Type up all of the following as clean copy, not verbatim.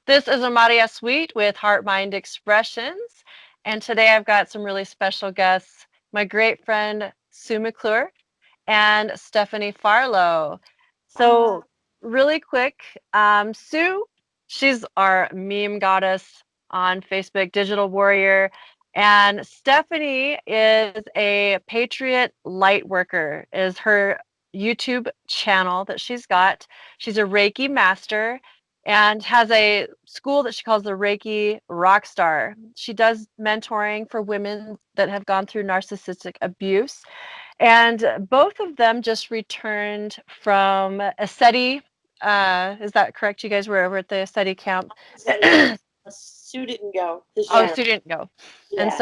This is Amária Sweet with HeartMind Expressions, and today I've got some really special guests, my great friend Sue McClure and Stephanie Farlo. So really quick, Sue, she's our meme goddess on Facebook, Digital Warrior, and Stephanie is a Patriot light worker, is her YouTube channel that she's got. She's a Reiki master and has a school that she calls the Reiki Rockstar. She does mentoring for women that have gone through narcissistic abuse. And both of them just returned from a SETI. Is that correct? You guys were over at the SETI camp. Sue didn't go. Oh, Sue didn't go. Yeah. And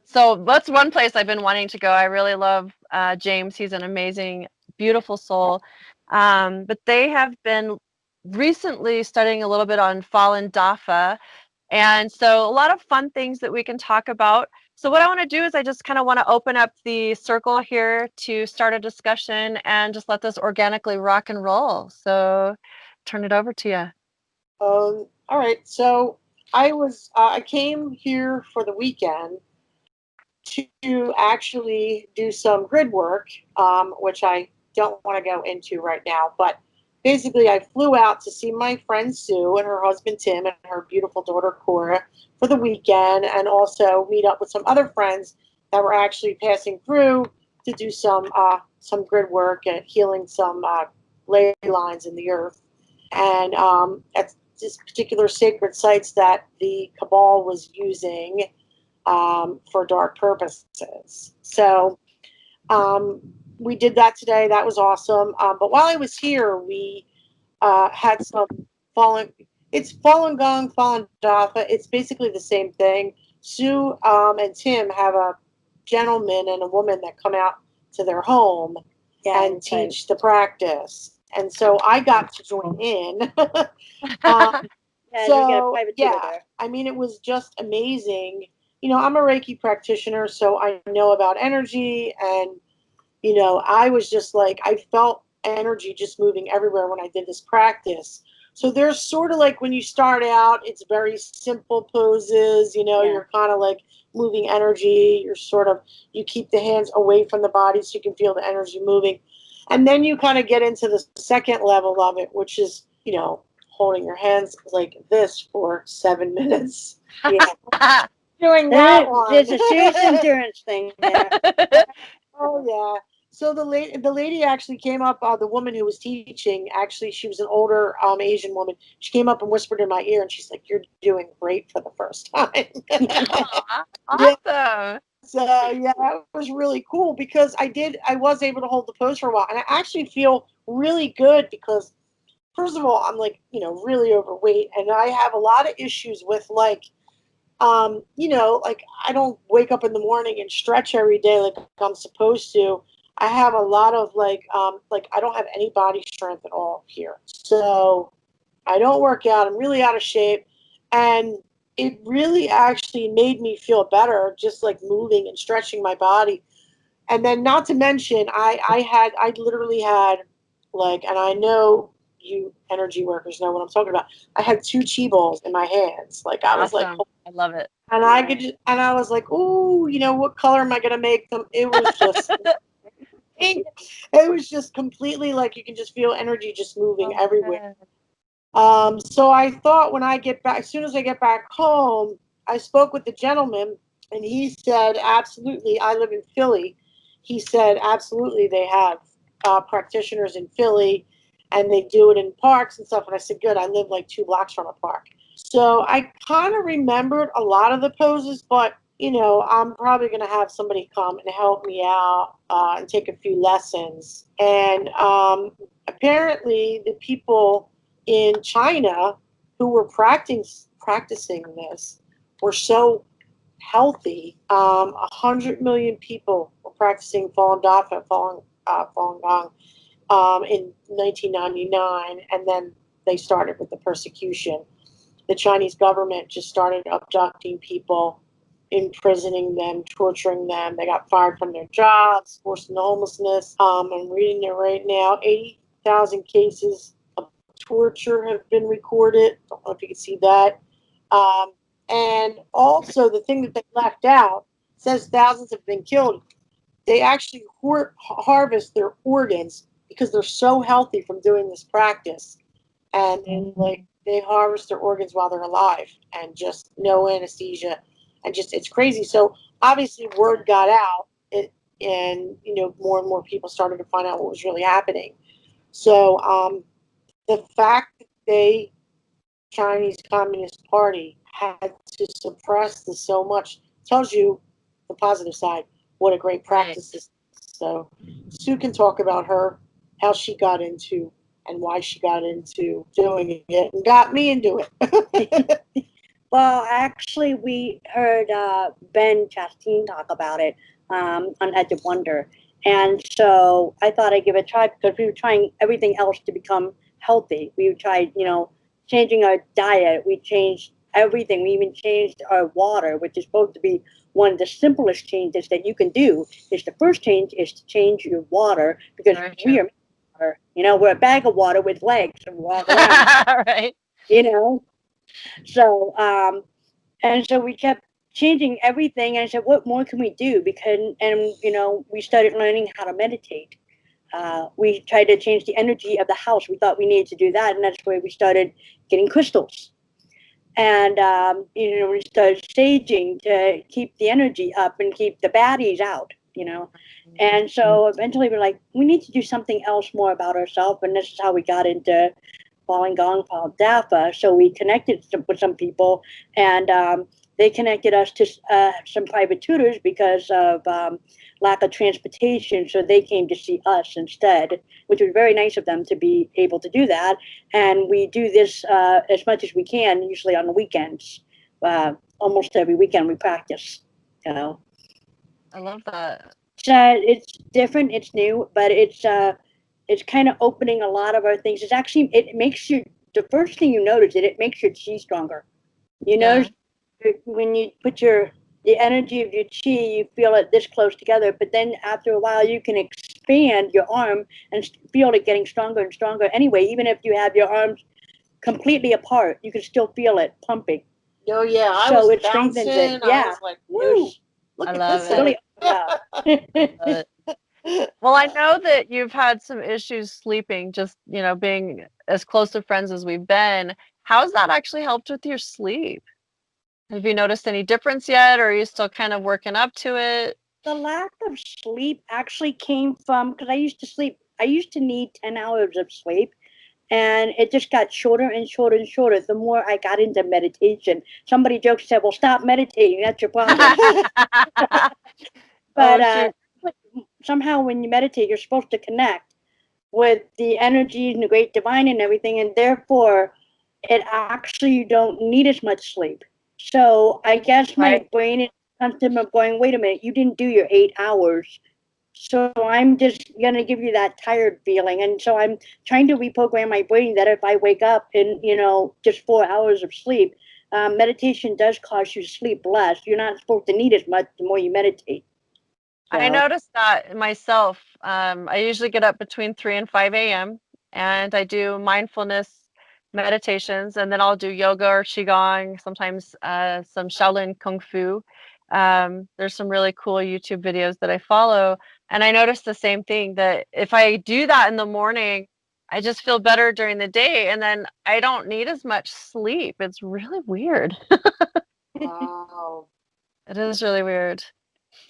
so that's one place I've been wanting to go. I really love James. He's an amazing, beautiful soul. But they have been recently studying a little bit on Falan Dafa. And so a lot of fun things that we can talk about. So what I want to do is I just kind of want to open up the circle here to start a discussion and just let this organically rock and roll. So turn it over to you. All right. So I came here for the weekend to actually do some grid work, which I don't want to go into right now. But basically, I flew out to see my friend Sue and her husband Tim and her beautiful daughter Cora for the weekend, and also meet up with some other friends that were actually passing through to do some grid work and healing some ley lines in the earth. And at this particular sacred sites that the Cabal was using for dark purposes. So we did that today. That was awesome. But while I was here, we had some Falun. It's Falun Gong, Falun Dafa. It's basically the same thing. Sue and Tim have a gentleman and a woman that come out to their home and teach the practice. And so I got to join in. I mean, it was just amazing. You know, I'm a Reiki practitioner, so I know about energy. And, you know, I was just like, I felt energy just moving everywhere when I did this practice. So there's sort of like when you start out, it's very simple poses, you know, you're kind of like moving energy. You keep the hands away from the body so you can feel the energy moving. And then you kind of get into the second level of it, which is, you know, holding your hands like this for 7 minutes. Yeah. Doing that one. There's a serious endurance thing there. Oh, yeah. So the lady actually came up, the woman who was teaching, actually, she was an older Asian woman. She came up and whispered in my ear, and she's like, "You're doing great for the first time." Awesome. Yeah. So, yeah, that was really cool because I was able to hold the pose for a while. And I actually feel really good because, first of all, I'm like, you know, really overweight. And I have a lot of issues with like, you know, like I don't wake up in the morning and stretch every day like I'm supposed to. I have a lot of like I don't have any body strength at all here. So I don't work out. I'm really out of shape. And it really actually made me feel better, just like moving and stretching my body. And then not to mention, I literally had like, and I know you energy workers know what I'm talking about. I had 2 chi balls in my hands. Like I was like, I love it. And I was like, "Ooh, you know, what color am I gonna make them?" It was just, it was just completely like you can just feel energy just moving everywhere. So I thought when I get back, as soon as I get back home, I spoke with the gentleman, and he said, "Absolutely, I live in Philly." He said, "Absolutely, they have practitioners in Philly, and they do it in parks and stuff." And I said, "Good, I live like 2 blocks from a park." So I kind of remembered a lot of the poses, but, you know, I'm probably going to have somebody come and help me out and take a few lessons. And apparently the people in China who were practicing this were so healthy. 100 million people were practicing Falun Dafa, Falun Gong in 1999, and then they started with the persecution. The Chinese government just started abducting people, imprisoning them, torturing them. They got fired from their jobs, forced into homelessness. I'm reading it right now. 80,000 cases of torture have been recorded. The don't know if you can see that. And also the thing that they left out says thousands have been killed. They actually harvest their organs because they're so healthy from doing this practice. And like they harvest their organs while they're alive and just no anesthesia. And just, it's crazy. So obviously word got out, and more and more people started to find out what was really happening. So the fact that Chinese Communist Party had to suppress this so much tells you the positive side, what a great practice this is. So Sue can talk about how she got into and why she got into doing it and got me into it. Well, actually, we heard Ben Chastain talk about it on Edge of Wonder. And so I thought I'd give it a try because we were trying everything else to become healthy. We tried, changing our diet. We changed everything. We even changed our water, which is supposed to be one of the simplest changes that you can do. Is the first change is to change your water because we are water. We're a bag of water with legs and walk around. Right. So, and so we kept changing everything. And I said, what more can we do? We started learning how to meditate. We tried to change the energy of the house. We thought we needed to do that. And that's where we started getting crystals. And, we started saging to keep the energy up and keep the baddies out, And so eventually we're like, we need to do something else more about ourselves. And this is how we got into Falling Gong called Dafa. So we connected with some people, and they connected us to some private tutors because of lack of transportation. So they came to see us instead, which was very nice of them to be able to do that. And we do this as much as we can, usually on the weekends. Almost every weekend we practice. I love that. It's different, it's new, but it's kind of opening a lot of our things. It makes you, the first thing you notice, it makes your chi stronger. Notice when you put the energy of your chi, you feel it this close together, but then after a while you can expand your arm and feel it getting stronger and stronger anyway. Even if you have your arms completely apart, you can still feel it pumping. Oh yeah, so was it strengthens it. Yeah, I was like, woo! Look I at love this. it. Well, I know that you've had some issues sleeping, just, being as close to friends as we've been. How's that actually helped with your sleep? Have you noticed any difference yet, or are you still kind of working up to it? The lack of sleep actually came from, because I used to need 10 hours of sleep, and it just got shorter and shorter and shorter the more I got into meditation. Somebody joked, said, well, stop meditating, that's your problem. But somehow when you meditate, you're supposed to connect with the energy and the great divine and everything, and therefore it actually, you don't need as much sleep. So I guess my brain is constant of going, wait a minute, you didn't do your 8 hours. So I'm just going to give you that tired feeling. And so I'm trying to reprogram my brain that if I wake up in, just 4 hours of sleep, meditation does cause you to sleep less. You're not supposed to need as much the more you meditate. I noticed that myself. I usually get up between 3 and 5 a.m. and I do mindfulness meditations, and then I'll do yoga or qigong, sometimes some Shaolin Kung Fu. There's some really cool YouTube videos that I follow, and I noticed the same thing, that if I do that in the morning, I just feel better during the day, and then I don't need as much sleep. It's really weird. Wow. It is really weird.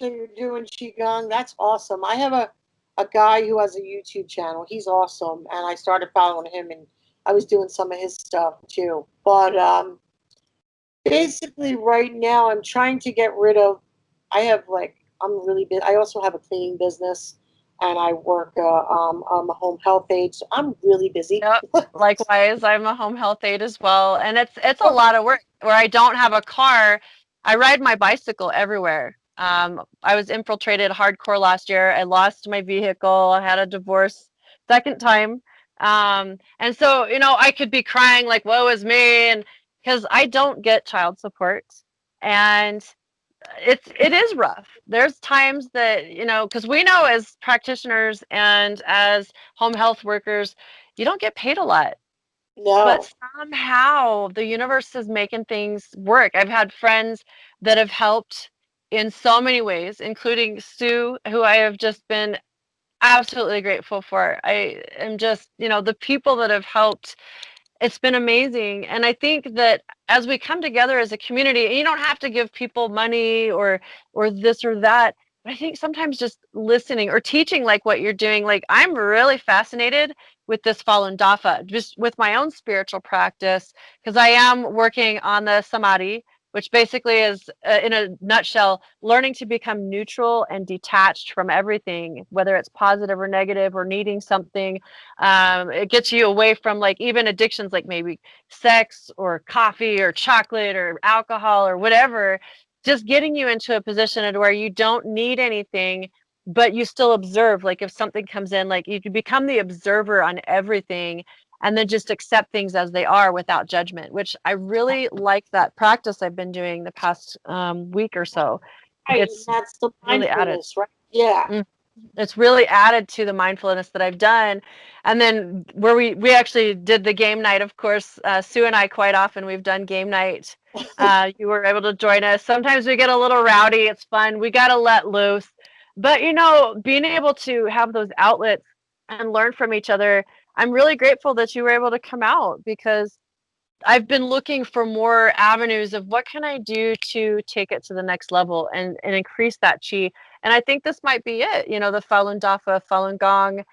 So you're doing qigong. That's awesome. I have a guy who has a YouTube channel. He's awesome, and I started following him, and I was doing some of his stuff too. But basically, right now, I'm trying to get rid of. I'm really busy. I also have a cleaning business, and I work. I'm a home health aide, so I'm really busy. Yep. Likewise, I'm a home health aide as well, and it's a lot of work. Where I don't have a car, I ride my bicycle everywhere. I was infiltrated hardcore last year. I lost my vehicle. I had a divorce second time, and so I could be crying like, "Woe is me," and because I don't get child support, and it is rough. There's times that, because we know as practitioners and as home health workers, you don't get paid a lot. No. But somehow the universe is making things work. I've had friends that have helped in so many ways, including Sue, who I have just been absolutely grateful for. I am just, the people that have helped, it's been amazing. And I think that as we come together as a community, and you don't have to give people money or this or that, but I think sometimes just listening or teaching like what you're doing, like I'm really fascinated with this Falan Dafa, just with my own spiritual practice, because I am working on the Samadhi, which basically is, in a nutshell, learning to become neutral and detached from everything, whether it's positive or negative or needing something. It gets you away from like even addictions like maybe sex or coffee or chocolate or alcohol or whatever, just getting you into a position where you don't need anything, but you still observe. Like if something comes in, like you can become the observer on everything and then just accept things as they are without judgment, which I really like that practice I've been doing the past week or so. Right, It's that's the really added. mindfulness, right? Yeah. It's really added to the mindfulness that I've done. And then where we actually did the game night, of course, Sue and I quite often we've done game night. You were able to join us. Sometimes we get a little rowdy. It's fun. We got to let loose. But being able to have those outlets and learn from each other, I'm really grateful that you were able to come out, because I've been looking for more avenues of what can I do to take it to the next level and increase that chi. And I think this might be it. The Falun Dafa, Falun Gong.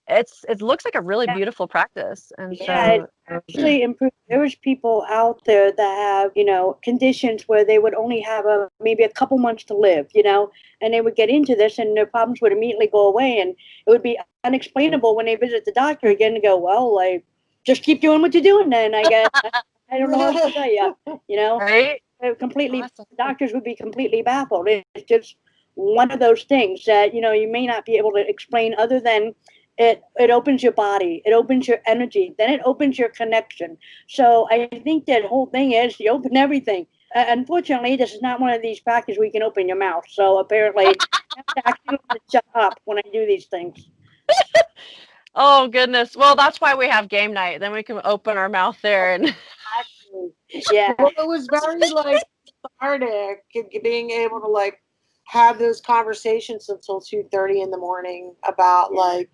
It looks like a really beautiful practice. And Yeah, it so actually improved. There's people out there that have, conditions where they would only have maybe a couple months to live, and they would get into this and their problems would immediately go away. And it would be unexplainable when they visit the doctor again and go, well, like, just keep doing what you're doing then, I guess. I don't know what to tell you, right? completely, Awesome. doctors would be completely baffled. It's just one of those things that, you may not be able to explain other than it opens your body, it opens your energy, then it opens your connection. So I think that whole thing is you open everything. Unfortunately, this is not one of these practices where you can open your mouth. So apparently, I have to actually shut up when I do these things. Oh goodness. Well, that's why we have game night. Then we can open our mouth there and Yeah. Well, it was very like cathartic being able to like have those conversations until 2:30 in the morning about like,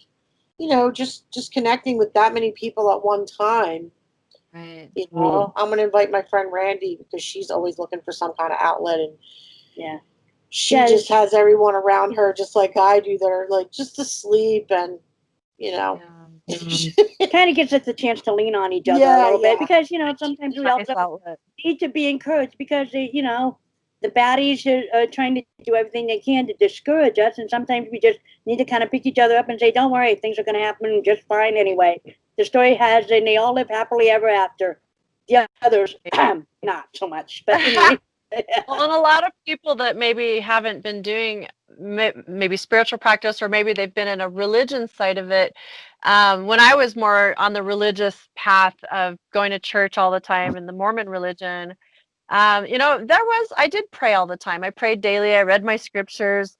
just connecting with that many people at one time. right. I'm gonna invite my friend Randy because she's always looking for some kind of outlet, and Yeah. she Yeah. just has everyone around her just like I do. They're like just asleep, and Yeah. Kind of gives us a chance to lean on each other a yeah, little bit yeah. because, sometimes we Nice also outlet. need to be encouraged because the baddies are trying to do everything they can to discourage us, and sometimes we just need to kind of pick each other up and say, "Don't worry, things are going to happen just fine anyway." The story has, and they all live happily ever after. The others, not so much, but anyway. Well, and a lot of people that maybe haven't been doing maybe spiritual practice, or maybe they've been in a religion side of it. When I was more on the religious path of going to church all the time in the Mormon religion, I did pray all the time. I prayed daily. I read my scriptures.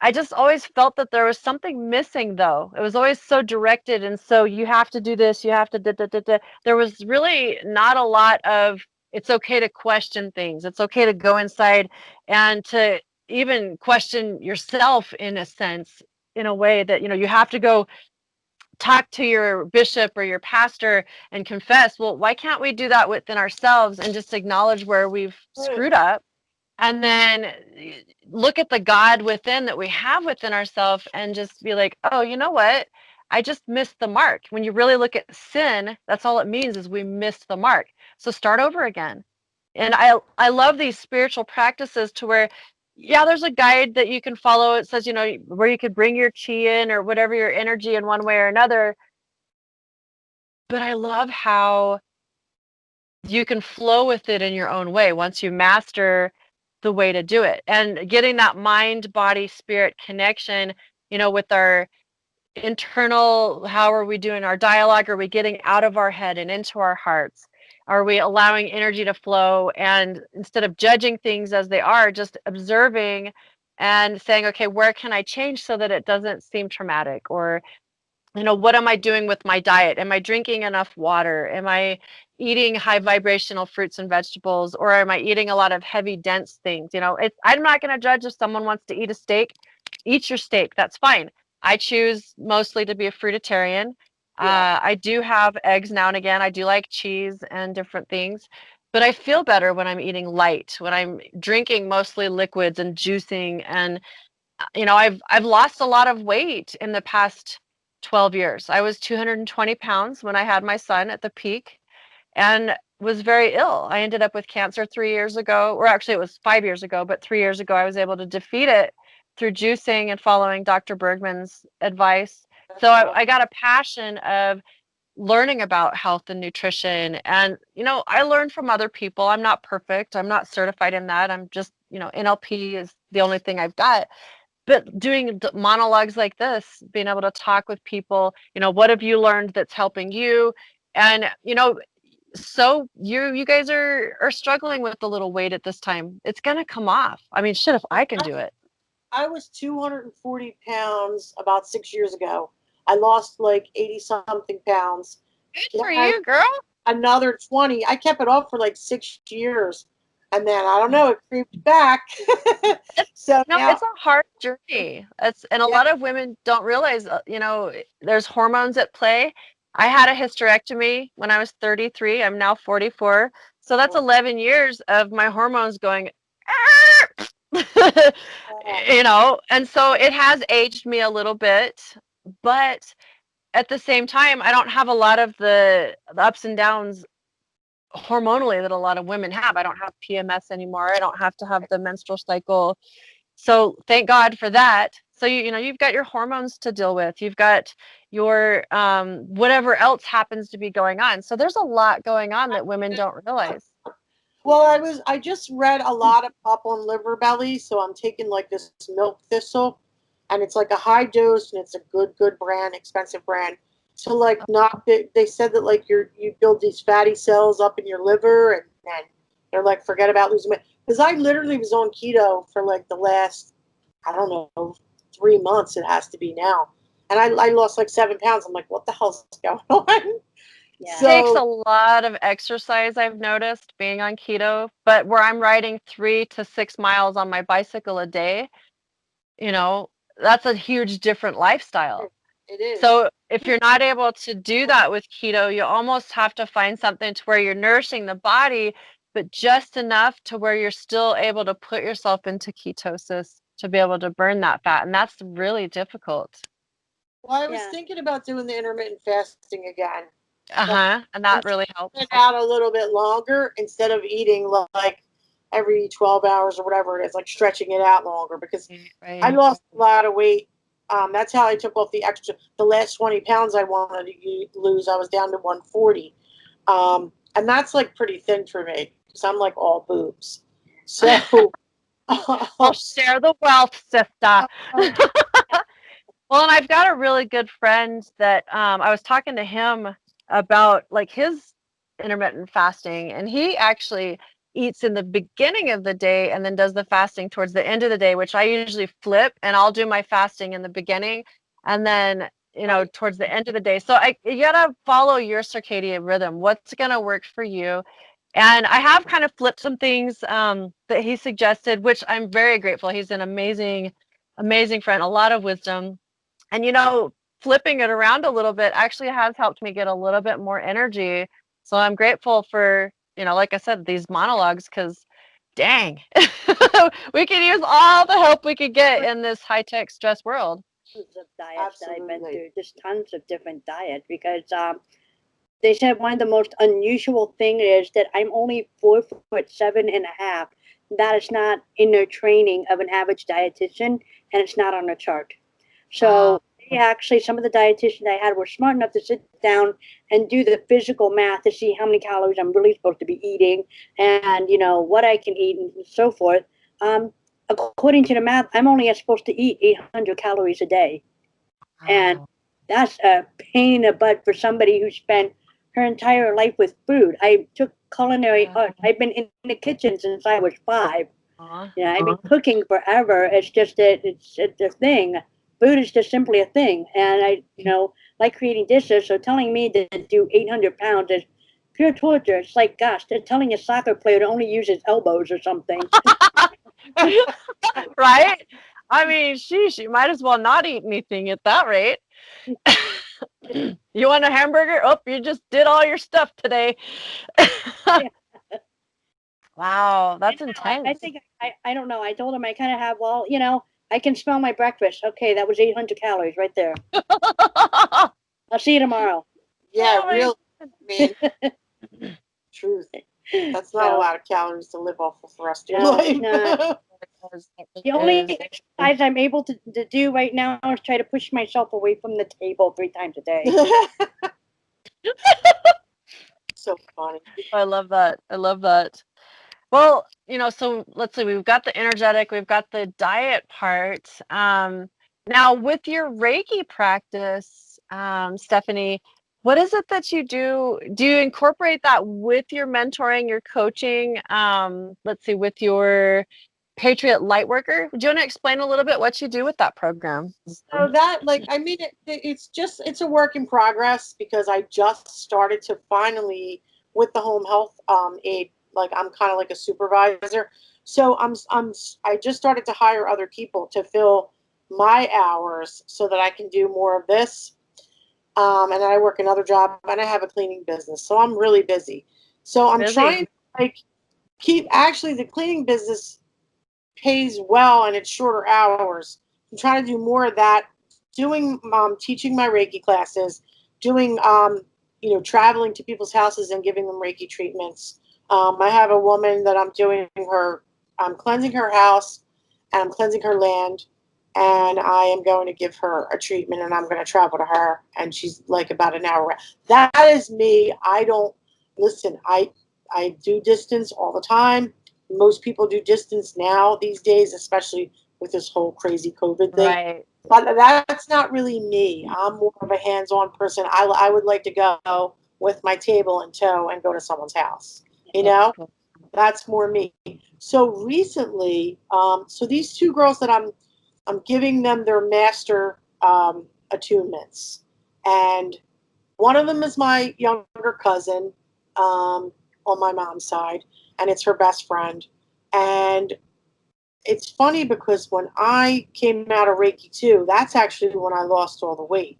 I just always felt that there was something missing, though. It was always so directed. And so you have to do this, you have to, da, da, da, da. There was really not a lot of, it's okay to question things. It's okay to go inside and to even question yourself in a sense, in a way that, you have to go talk to your bishop or your pastor and confess. Well, why can't we do that within ourselves and just acknowledge where we've screwed up, and then look at the God within that we have within ourselves and just be like, oh, you know what? I just missed the mark. When you really look at sin, that's all it means, is we missed the mark. So start over again. And I love these spiritual practices to where, yeah, there's a guide that you can follow. It says, where you could bring your chi in or whatever, your energy in one way or another. But I love how you can flow with it in your own way once you master the way to do it, and getting that mind body spirit connection, with our internal, how are we doing our dialogue? Are we getting out of our head and into our hearts? Are we allowing energy to flow, and instead of judging things as they are, just observing and saying, okay, where can I change so that it doesn't seem traumatic? Or what am I doing with my diet? Am I drinking enough water? Am I eating high vibrational fruits and vegetables, or am I eating a lot of heavy, dense things? I'm not going to judge if someone wants to eat a steak. Eat your steak. That's fine. I choose mostly to be a fruitarian. I do have eggs now and again. I do like cheese and different things, but I feel better when I'm eating light, when I'm drinking mostly liquids and juicing. And I've lost a lot of weight in the past 12 years. I was 220 pounds when I had my son at the peak and was very ill. I ended up with cancer 3 years ago, or actually it was 5 years ago, but 3 years ago I was able to defeat it through juicing and following Dr. Bergman's advice. So I got a passion of learning about health and nutrition. And, I learned from other people. I'm not perfect. I'm not certified in that. I'm just, NLP is the only thing I've got. But doing monologues like this, being able to talk with people, what have you learned that's helping you? And, so you guys are struggling with a little weight at this time. It's going to come off. I mean, shit, if I can do it. I was 240 pounds about 6 years ago. I lost like 80 something pounds. Good for you, girl. Another 20. I kept it off for like 6 years. And then I don't know, it creeped back. So no, now, it's a hard journey. And a lot of women don't realize, there's hormones at play. I had a hysterectomy when I was 33. I'm now 44. So that's 11 years of my hormones going, and so it has aged me a little bit, but at the same time, I don't have a lot of the ups and downs hormonally that a lot of women have. I don't have PMS anymore. I don't have to have the menstrual cycle. So thank God for that. So you've got your hormones to deal with. You've got your whatever else happens to be going on. So there's a lot going on that women don't realize. Well, I just read a lot up on liver belly, so I'm taking like this milk thistle, and it's like a high dose, and it's a good brand, expensive brand. So like they said that like you build these fatty cells up in your liver, and then they're like forget about losing weight. Because I literally was on keto for like the last, I don't know, 3 months. It has to be now, and I lost like 7 pounds. I'm like, what the hell's going on? Yeah. It takes a lot of exercise, I've noticed, being on keto, but where I'm riding 3 to 6 miles on my bicycle a day, that's a huge different lifestyle. It is. So if you're not able to do that with keto, you almost have to find something to where you're nourishing the body, but just enough to where you're still able to put yourself into ketosis to be able to burn that fat. And that's really difficult. Well, I was thinking about doing the intermittent fasting again. And that really helps. It out a little bit longer instead of eating like every 12 hours or whatever it is, like stretching it out longer because I lost a lot of weight. That's how I took off the last 20 pounds I wanted to lose. I was down to 140. And that's like pretty thin for me because I'm like all boobs. So I'll share the wealth, sister. Well, and I've got a really good friend that I was talking to him about like his intermittent fasting, and he actually eats in the beginning of the day and then does the fasting towards the end of the day, which I usually flip, and I'll do my fasting in the beginning and then towards the end of the day. So you gotta follow your circadian rhythm. What's gonna work for you? And I have kind of flipped some things that he suggested, which I'm very grateful. He's an amazing, amazing friend, a lot of wisdom. And flipping it around a little bit actually has helped me get a little bit more energy. So I'm grateful for, like I said, these monologues, because dang, we could use all the help we could get in this high-tech stress world. Of diets that I've been through, just tons of different diets, because they said one of the most unusual thing is that I'm only 4'7.5". That is not in the training of an average dietitian, and it's not on a chart. So they actually, some of the dietitians I had were smart enough to sit down and do the physical math to see how many calories I'm really supposed to be eating, and what I can eat and so forth. According to the math, I'm only supposed to eat 800 calories a day, and that's a pain in the butt for somebody who spent her entire life with food. I took culinary art. I've been in the kitchen since I was 5. I've been cooking forever. It's just that it's a thing. food is just simply a thing. And I, like creating dishes. So telling me to do 800 pounds is pure torture. It's like, gosh, they're telling a soccer player to only use his elbows or something. Right? I mean, sheesh, you might as well not eat anything at that rate. You want a hamburger? Oh, you just did all your stuff today. Wow, that's intense. I think, I don't know. I told him I kind of have, well, I can smell my breakfast. Okay, that was 800 calories right there. I'll see you tomorrow. Yeah, Oh my real. I mean, truth. That's not a lot of calories to live off of for the rest of your life. No. The only exercise I'm able to do right now is try to push myself away from the table 3 times a day. So funny. I love that. I love that. Well, so let's see, we've got the energetic, we've got the diet part. Now with your Reiki practice, Stephanie, what is it that you do? Do you incorporate that with your mentoring, your coaching? Let's see, with your Patriot Lightworker? Do you want to explain a little bit what you do with that program? So that, it's a work in progress because I just started to finally, with the home health aid, I'm kind of like a supervisor. So I just started to hire other people to fill my hours so that I can do more of this. And then I work another job and I have a cleaning business. So I'm really busy. So I'm trying to actually the cleaning business pays well and it's shorter hours. I'm trying to do more of that, teaching my Reiki classes, doing traveling to people's houses and giving them Reiki treatments. I have a woman that I'm cleansing her house and I'm cleansing her land, and I am going to give her a treatment, and I'm going to travel to her, and she's like about an hour away. That is me. I don't listen. I do distance all the time. Most people do distance now these days, especially with this whole crazy COVID thing. Right. But that's not really me. I'm more of a hands-on person. I would like to go with my table in tow and go to someone's house. That's more me. So recently, so these 2 girls that I'm giving them their master attunements, and one of them is my younger cousin on my mom's side, and it's her best friend. And it's funny because when I came out of Reiki 2, that's actually when I lost all the weight.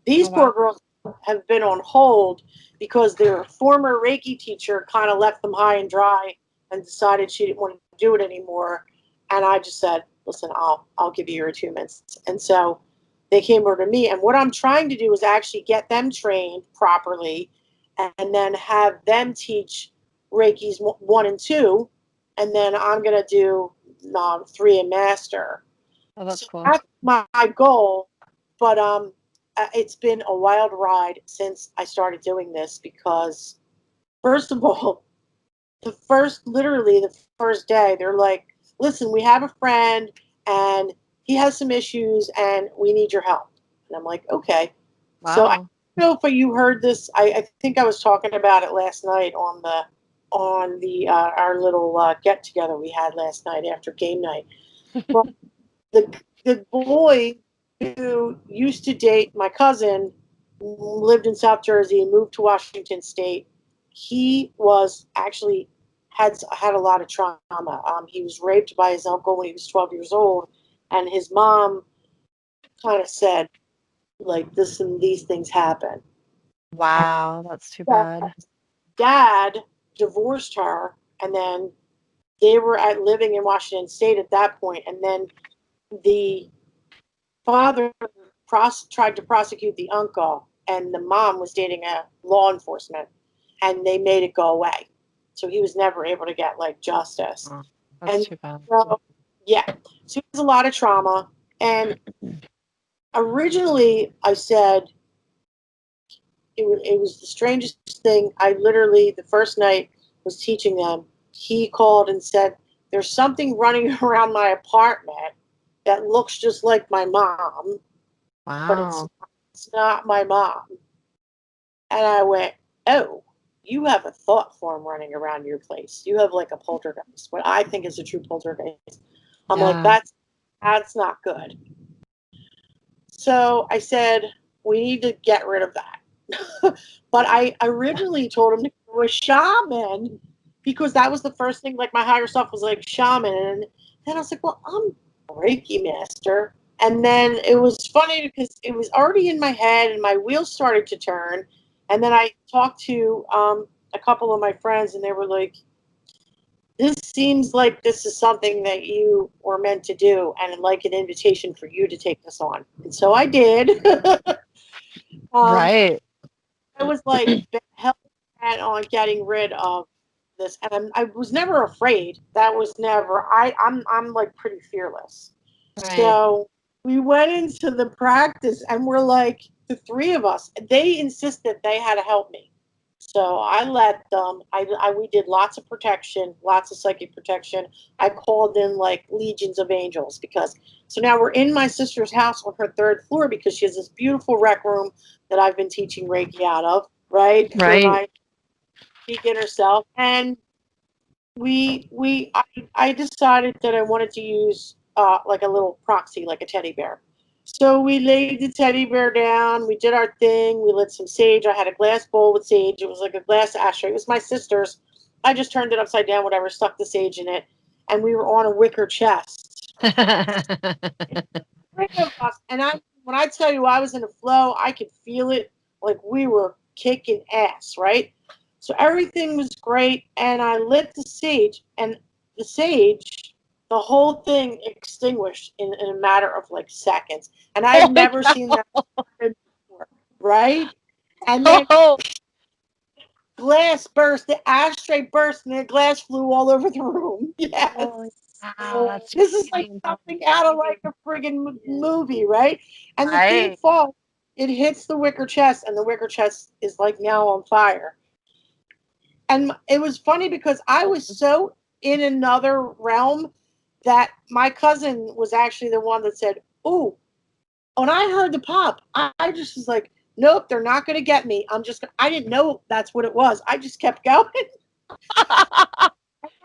These poor girls have been on hold because their former Reiki teacher kind of left them high and dry and decided she didn't want to do it anymore. And I just said, listen, I'll give you your attunements. And so they came over to me. And what I'm trying to do is actually get them trained properly and then have them teach Reiki's 1 and 2. And then I'm going to do 3 and master. Oh, that's cool. That's my goal. But it's been a wild ride since I started doing this because, first of all, literally the first day, they're like, listen, we have a friend and he has some issues and we need your help. And I'm like, okay. Wow. So I don't know if you heard this. I think I was talking about it last night on our little get together we had last night after game night. Well, the boy who used to date my cousin lived in South Jersey and moved to Washington State. He was actually had a lot of trauma. He was raped by his uncle when he was 12 years old, and his mom kind of said, like, this and these things happen. Wow, that's too bad. Dad divorced her, and then they were living in Washington State at that point, and then the father tried to prosecute the uncle, and the mom was dating a law enforcement, and they made it go away. So he was never able to get justice. Oh, that's too bad. So, yeah, so it was a lot of trauma. And originally, I said it was the strangest thing. I literally the first night was teaching them. He called and said, "There's something running around my apartment that looks just like my mom." Wow. But it's not my mom. And I went, oh, you have a thought form running around your place. You have a poltergeist, what I think is a true poltergeist. I'm like, that's not good. So I said, we need to get rid of that. But I originally told him to go to a shaman because that was the first thing, like my higher self was like shaman. And then I was like, well, I'm a Reiki master. And then it was funny because it was already in my head and my wheels started to turn. And then I talked to a couple of my friends and they were like, this seems like this is something that you were meant to do and like an invitation for you to take this on. And so I did. Right. I was like hell bent on getting rid of this, and I was never afraid. That was never. I'm like pretty fearless. Right. So we went into the practice, and we're like the three of us. They insisted they had to help me, so I let them. We did lots of protection, lots of psychic protection. I called in like legions of angels because. So now we're in my sister's house on her third floor because she has this beautiful rec room that I've been teaching Reiki out of, right? Right. For my beginner self. And I decided that I wanted to use like a little proxy, like a teddy bear. So we laid the teddy bear down. We did our thing. We lit some sage. I had a glass bowl with sage. It was like a glass ashtray. It was my sister's. I just turned it upside down, whatever, stuck the sage in it. And we were on a wicker chest. Three of us. And when I tell you I was in a flow, I could feel it like we were kicking ass, right? So everything was great. And I lit the sage, and the sage, the whole thing extinguished in a matter of like seconds. And I had never seen that before, right? And then Oh, glass burst, the ashtray burst, and the glass flew all over the room. Yes. wow, that's This is like crazy. something out of like a friggin' movie, right? And the thing Right. falls, it hits the wicker chest, and the wicker chest is like now on fire. And it was funny because I was so in another realm that my cousin was actually the one that said, "Ooh," when I heard the pop, I just was like, "Nope, they're not going to get me. I'm just." I didn't know that's what it was. I just kept going.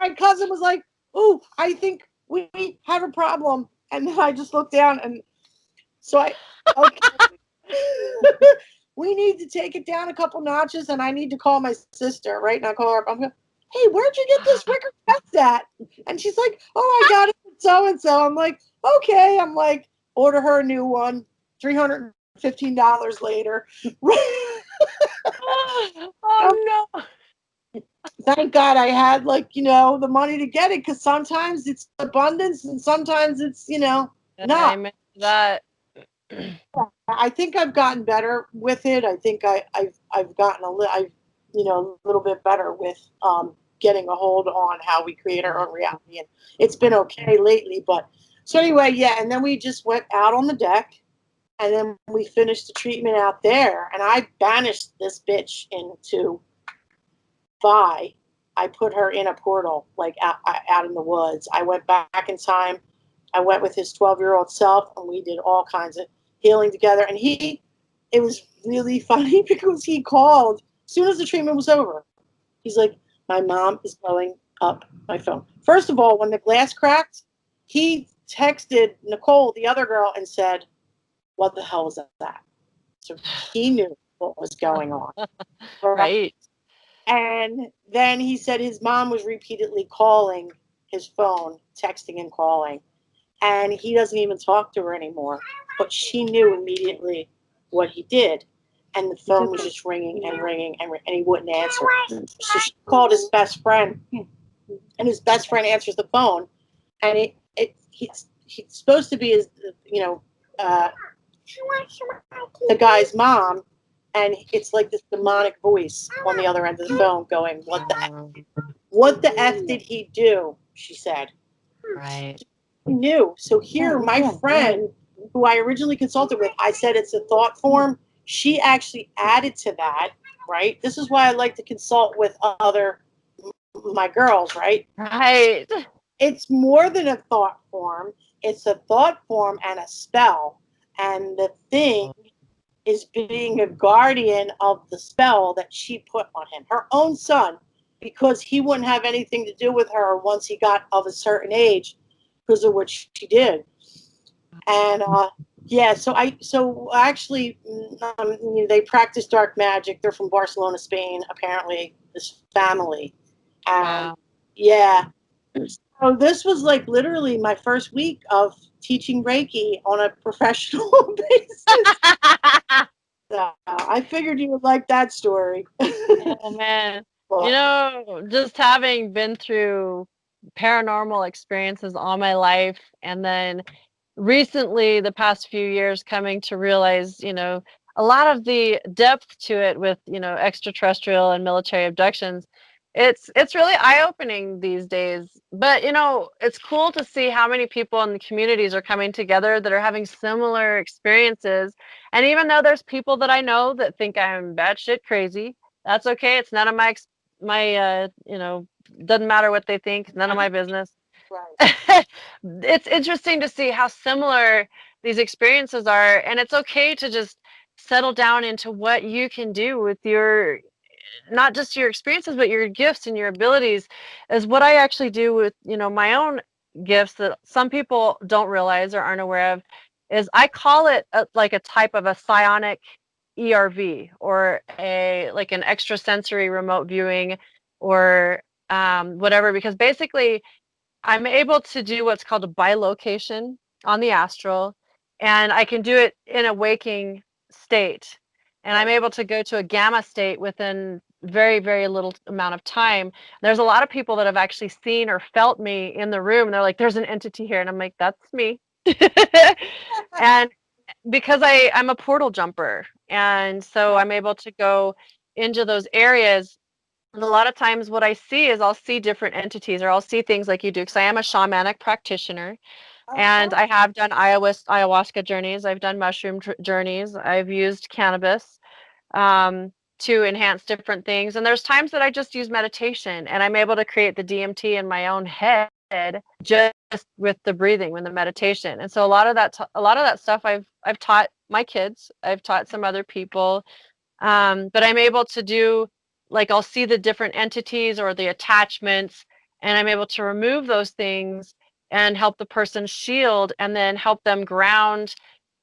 My cousin was like, "Ooh, I think we have a problem," and then I just looked down, and so okay, we need to take it down a couple notches, and I need to call my sister, right? And I call her up. I'm like, "Hey, where'd you get this wicker chest at?" And she's like, "Oh, I got it from so and so." I'm like, "Okay." I'm like, order her a new one. $315 later. Oh no. Thank God I had like, the money to get it, because sometimes it's abundance and sometimes it's, not. Amen to that. I think I've gotten better with it. I think I've gotten a little bit better with getting a hold on how we create our own reality, and it's been okay lately. But so anyway, yeah, and then we just went out on the deck, and then we finished the treatment out there, and I banished this bitch into Vi. I put her in a portal, like out in the woods. I went back in time. I went with his 12-year-old self, and we did all kinds of healing together. And it was really funny because he called as soon as the treatment was over. He's like, my mom is blowing up my phone. First of all, when the glass cracked, he texted Nicole, the other girl, and said, what the hell was that? So he knew what was going on. Right. And then he said his mom was repeatedly calling his phone, texting and calling. And he doesn't even talk to her anymore. But she knew immediately what he did. And the phone was just ringing and ringing, and he wouldn't answer. So she called his best friend, and his best friend answers the phone. And he's supposed to be his, the guy's mom. And it's like this demonic voice on the other end of the phone going, what the F did he do? She said. Right. He knew. So here, my friend, who I originally consulted with, I said it's a thought form. She actually added to that, right? This is why I like to consult with my girls, right? Right. It's more than a thought form. It's a thought form and a spell. And the thing is being a guardian of the spell that she put on him, her own son, because he wouldn't have anything to do with her once he got of a certain age because of what she did. And Yeah, so actually, they practice dark magic. They're from Barcelona, Spain, apparently, this family. And Wow. yeah, so this was like literally my first week of teaching Reiki on a professional basis. So I figured you would like that story. Oh man. You know, just having been through paranormal experiences all my life, and then recently the past few years coming to realize, a lot of the depth to it with, extraterrestrial and military abductions. It's really eye-opening these days. But, it's cool to see how many people in the communities are coming together that are having similar experiences. And even though there's people that I know that think I'm batshit crazy, that's okay. It's none of doesn't matter what they think, none of my business. Right. It's interesting to see how similar these experiences are, and it's okay to just settle down into what you can do with your, not just your experiences, but your gifts and your abilities, is what I actually do with, my own gifts that some people don't realize or aren't aware of. Is I call it like a type of a psionic ERV, or like an extrasensory remote viewing, or whatever, because basically I'm able to do what's called a bi-location on the astral, and I can do it in a waking state. And I'm able to go to a gamma state within very, very little amount of time. There's a lot of people that have actually seen or felt me in the room. They're like, there's an entity here. And I'm like, that's me. And because I'm a portal jumper. And so I'm able to go into those areas. And a lot of times what I see is I'll see different entities, or I'll see things like you do, because I am a shamanic practitioner, and I have done ayahuasca journeys. I've done mushroom journeys. I've used cannabis to enhance different things. And there's times that I just use meditation, and I'm able to create the DMT in my own head just with the breathing, with the meditation. And so a lot of that stuff I've taught my kids. I've taught some other people. But I'm able to do, like, I'll see the different entities or the attachments, and I'm able to remove those things and help the person shield, and then help them ground,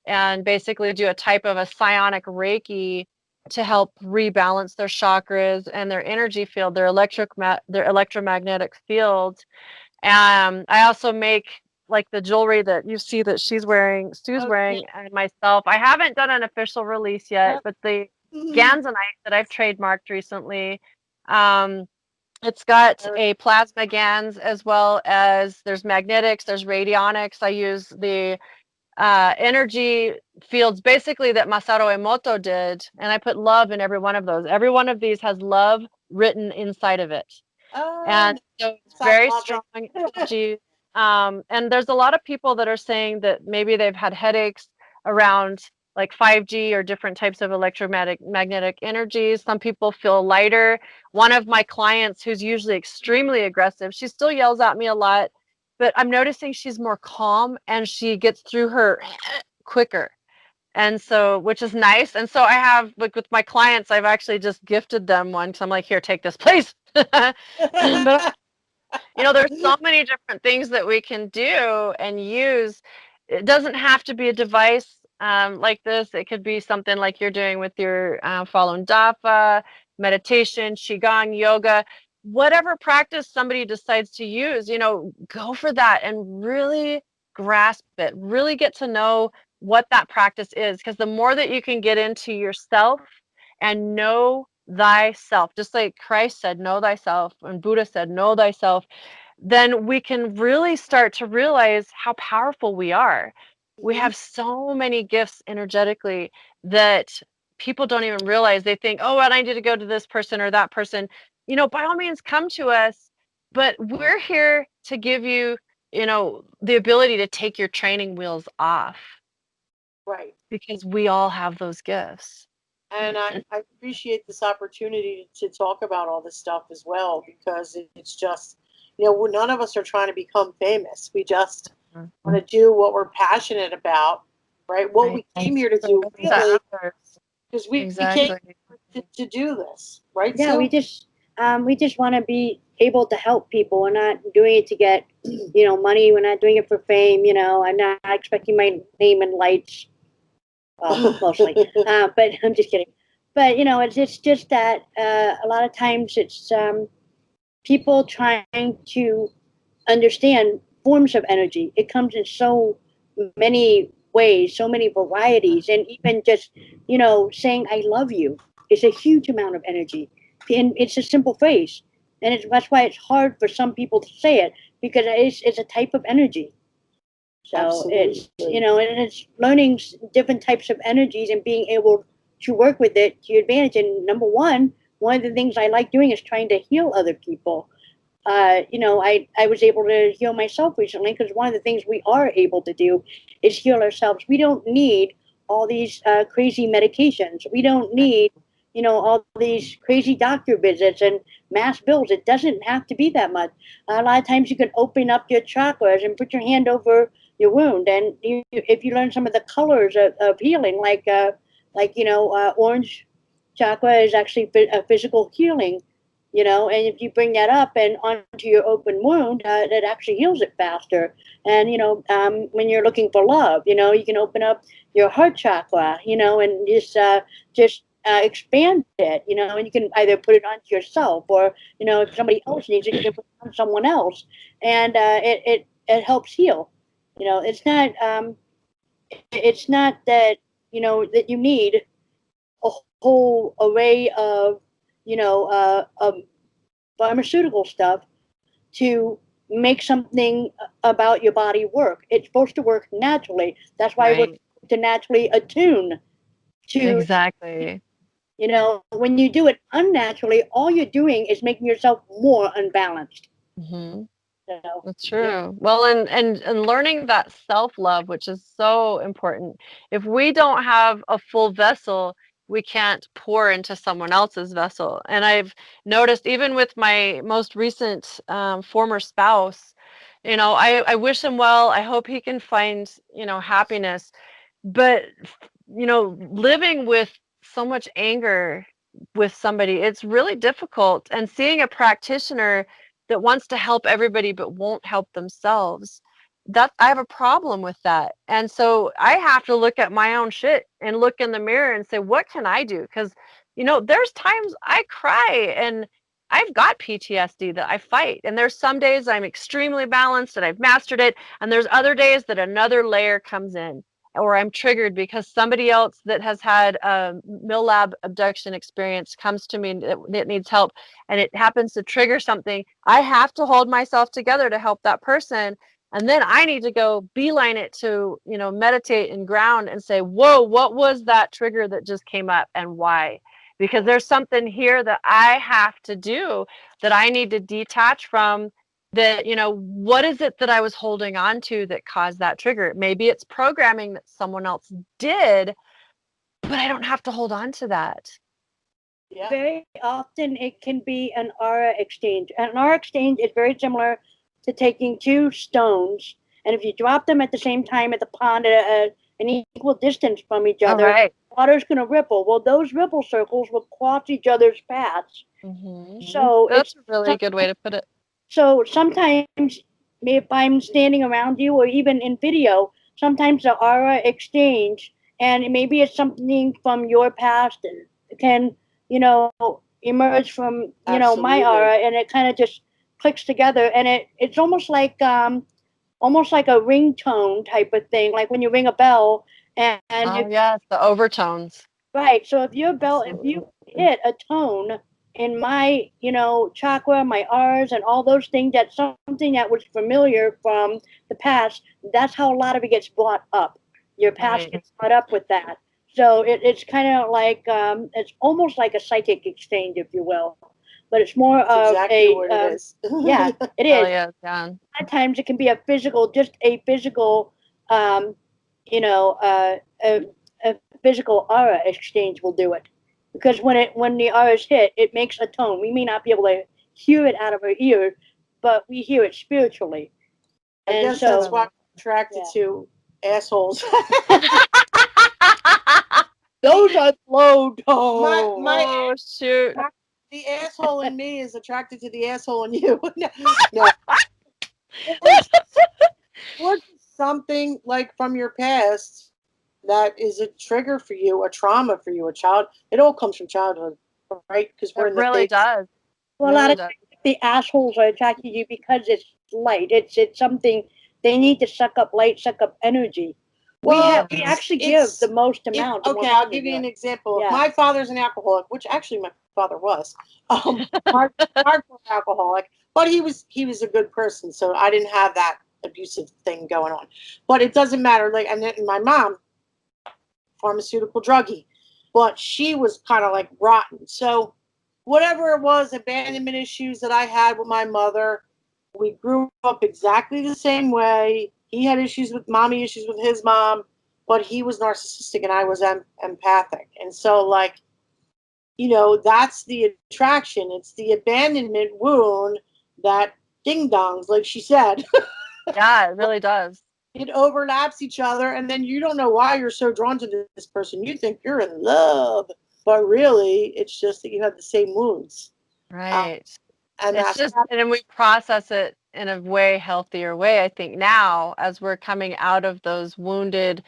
and basically do a type of a psionic Reiki to help rebalance their chakras and their energy field, their electromagnetic field. I also make, like, the jewelry that you see that Sue's wearing, and myself. I haven't done an official release yet, but the Ganzanite that I've trademarked recently, it's got a plasma GANs, as well as there's magnetics, there's radionics. I use the energy fields basically that Masaru Emoto did, and I put love in every one of those. Every one of these has love written inside of it. And so it's very strong energy. And there's a lot of people that are saying that maybe they've had headaches around, like, 5G or different types of magnetic energies. Some people feel lighter. One of my clients, who's usually extremely aggressive, she still yells at me a lot, but I'm noticing she's more calm and she gets through her quicker. And so, which is nice. And so I have, like, with my clients, I've actually just gifted them one, because I'm like, here, take this, please. But there's so many different things that we can do and use. It doesn't have to be a device like this. It could be something like you're doing with your following Dafa, meditation, Qigong, yoga, whatever practice somebody decides to use, go for that and really grasp it, really get to know what that practice is. Because the more that you can get into yourself and know thyself, just like Christ said, know thyself, and Buddha said, know thyself, then we can really start to realize how powerful we are. We have so many gifts energetically that people don't even realize. They think, oh, I need to go to this person or that person. By all means, come to us, but we're here to give you, the ability to take your training wheels off. Right. Because we all have those gifts. And I appreciate this opportunity to talk about all this stuff as well, because it's just, none of us are trying to become famous. We just want to do what we're passionate about, right? What we came here to do, really, because we came to do this, right? Yeah, Sue? we just want to be able to help people. We're not doing it to get, money. We're not doing it for fame. I'm not expecting my name in lights Mostly. But I'm just kidding. But it's just that a lot of times it's people trying to understand forms of energy. It comes in so many ways, so many varieties, and even just saying "I love you" is a huge amount of energy, and it's a simple phrase, and that's why it's hard for some people to say it because it's a type of energy. So Absolutely. and it's learning different types of energies and being able to work with it to your advantage. And number one of the things I like doing is trying to heal other people. I was able to heal myself recently because one of the things we are able to do is heal ourselves. We don't need all these crazy medications. We don't need, all these crazy doctor visits and mass bills. It doesn't have to be that much. A lot of times you can open up your chakras and put your hand over your wound. And if you learn some of the colors of healing, orange chakra is actually a physical healing, and if you bring that up and onto your open wound, that actually heals it faster. And when you're looking for love, you can open up your heart chakra, and just expand it, and you can either put it onto yourself or if somebody else needs it, you can put it on someone else, and it helps heal. It's not that that you need a whole array of pharmaceutical stuff to make something about your body work. It's supposed to work naturally. That's why we're to naturally attune to. Exactly. When you do it unnaturally, all you're doing is making yourself more unbalanced. Mm-hmm. So, That's true. Well, and learning that self-love, which is so important. If we don't have a full vessel, we can't pour into someone else's vessel. And I've noticed even with my most recent former spouse, I wish him well. I hope he can find, happiness. But, living with so much anger with somebody, it's really difficult. And seeing a practitioner that wants to help everybody but won't help themselves, that I have a problem with that. And so I have to look at my own shit and look in the mirror and say, what can I do? Because there's times I cry and I've got PTSD that I fight, and there's some days I'm extremely balanced and I've mastered it, and there's other days that another layer comes in, or I'm triggered because somebody else that has had a mill lab abduction experience comes to me that needs help, and it happens to trigger something. I have to hold myself together to help that person. And then I need to go beeline it to, meditate and ground and say, whoa, what was that trigger that just came up and why? Because there's something here that I have to do, that I need to detach from, that, what is it that I was holding on to that caused that trigger? Maybe it's programming that someone else did, but I don't have to hold on to that. Yeah. Very often it can be an aura exchange. An aura exchange is very similar to taking two stones, and if you drop them at the same time at the pond at an equal distance from each other, right. water's going to ripple. Well, those ripple circles will cross each other's paths. Mm-hmm. So That's a really good way to put it. So sometimes, if I'm standing around you, or even in video, sometimes the aura exchange, and maybe it's something from your past can, emerge from, my Absolutely. aura, and it kind of just clicks together, and it's almost like a ringtone type of thing, like when you ring a bell, and if Yes, the overtones. right. So if your bell, if Absolutely. you hit a tone in my, chakra, my R's, and all those things, that's something that was familiar from the past. That's how a lot of it gets brought up. Your past Right. gets brought up with that. So it's kind of like it's almost like a psychic exchange, if you will, but it's more That's of exactly what it is. yeah, it is. Really is, yeah. A lot of times it can be just a physical, um, you know, uh, a, a physical aura exchange will do it, because when the auras hit, it makes a tone. We may not be able to hear it out of our ear, but we hear it spiritually. I And guess that's so, why I'm attracted to assholes. those are low tones. Oh, shoot. The asshole in me is attracted to the asshole in you. No. Or something like from your past that is a trigger for you, a trauma for you, a child. It all comes from childhood, right? Because we're It in the really base. does. Well, a lot of times the assholes are attracted to you because it's light. It's something they need to suck up light, suck up energy. Well, We actually give the most amount. Okay, I'll give you an example. Yeah. If my father's an alcoholic, which actually my father was, hardcore alcoholic, but he was a good person, so I didn't have that abusive thing going on. But it doesn't matter. Like, and then my mom, pharmaceutical druggie, but she was kind of like rotten. So whatever it was, abandonment issues that I had with my mother, we grew up exactly the same way. He had issues with mommy, issues with his mom, but he was narcissistic and I was empathic. And so, like, you know, that's the attraction. It's the abandonment wound that ding dongs, like she said. Yeah, it really does. It overlaps each other, and then you don't know why you're so drawn to this person. You think you're in love, but really, it's just that you have the same wounds. Right. And It's just, and then we process it in a way healthier way, I think, now as we're coming out of those wounded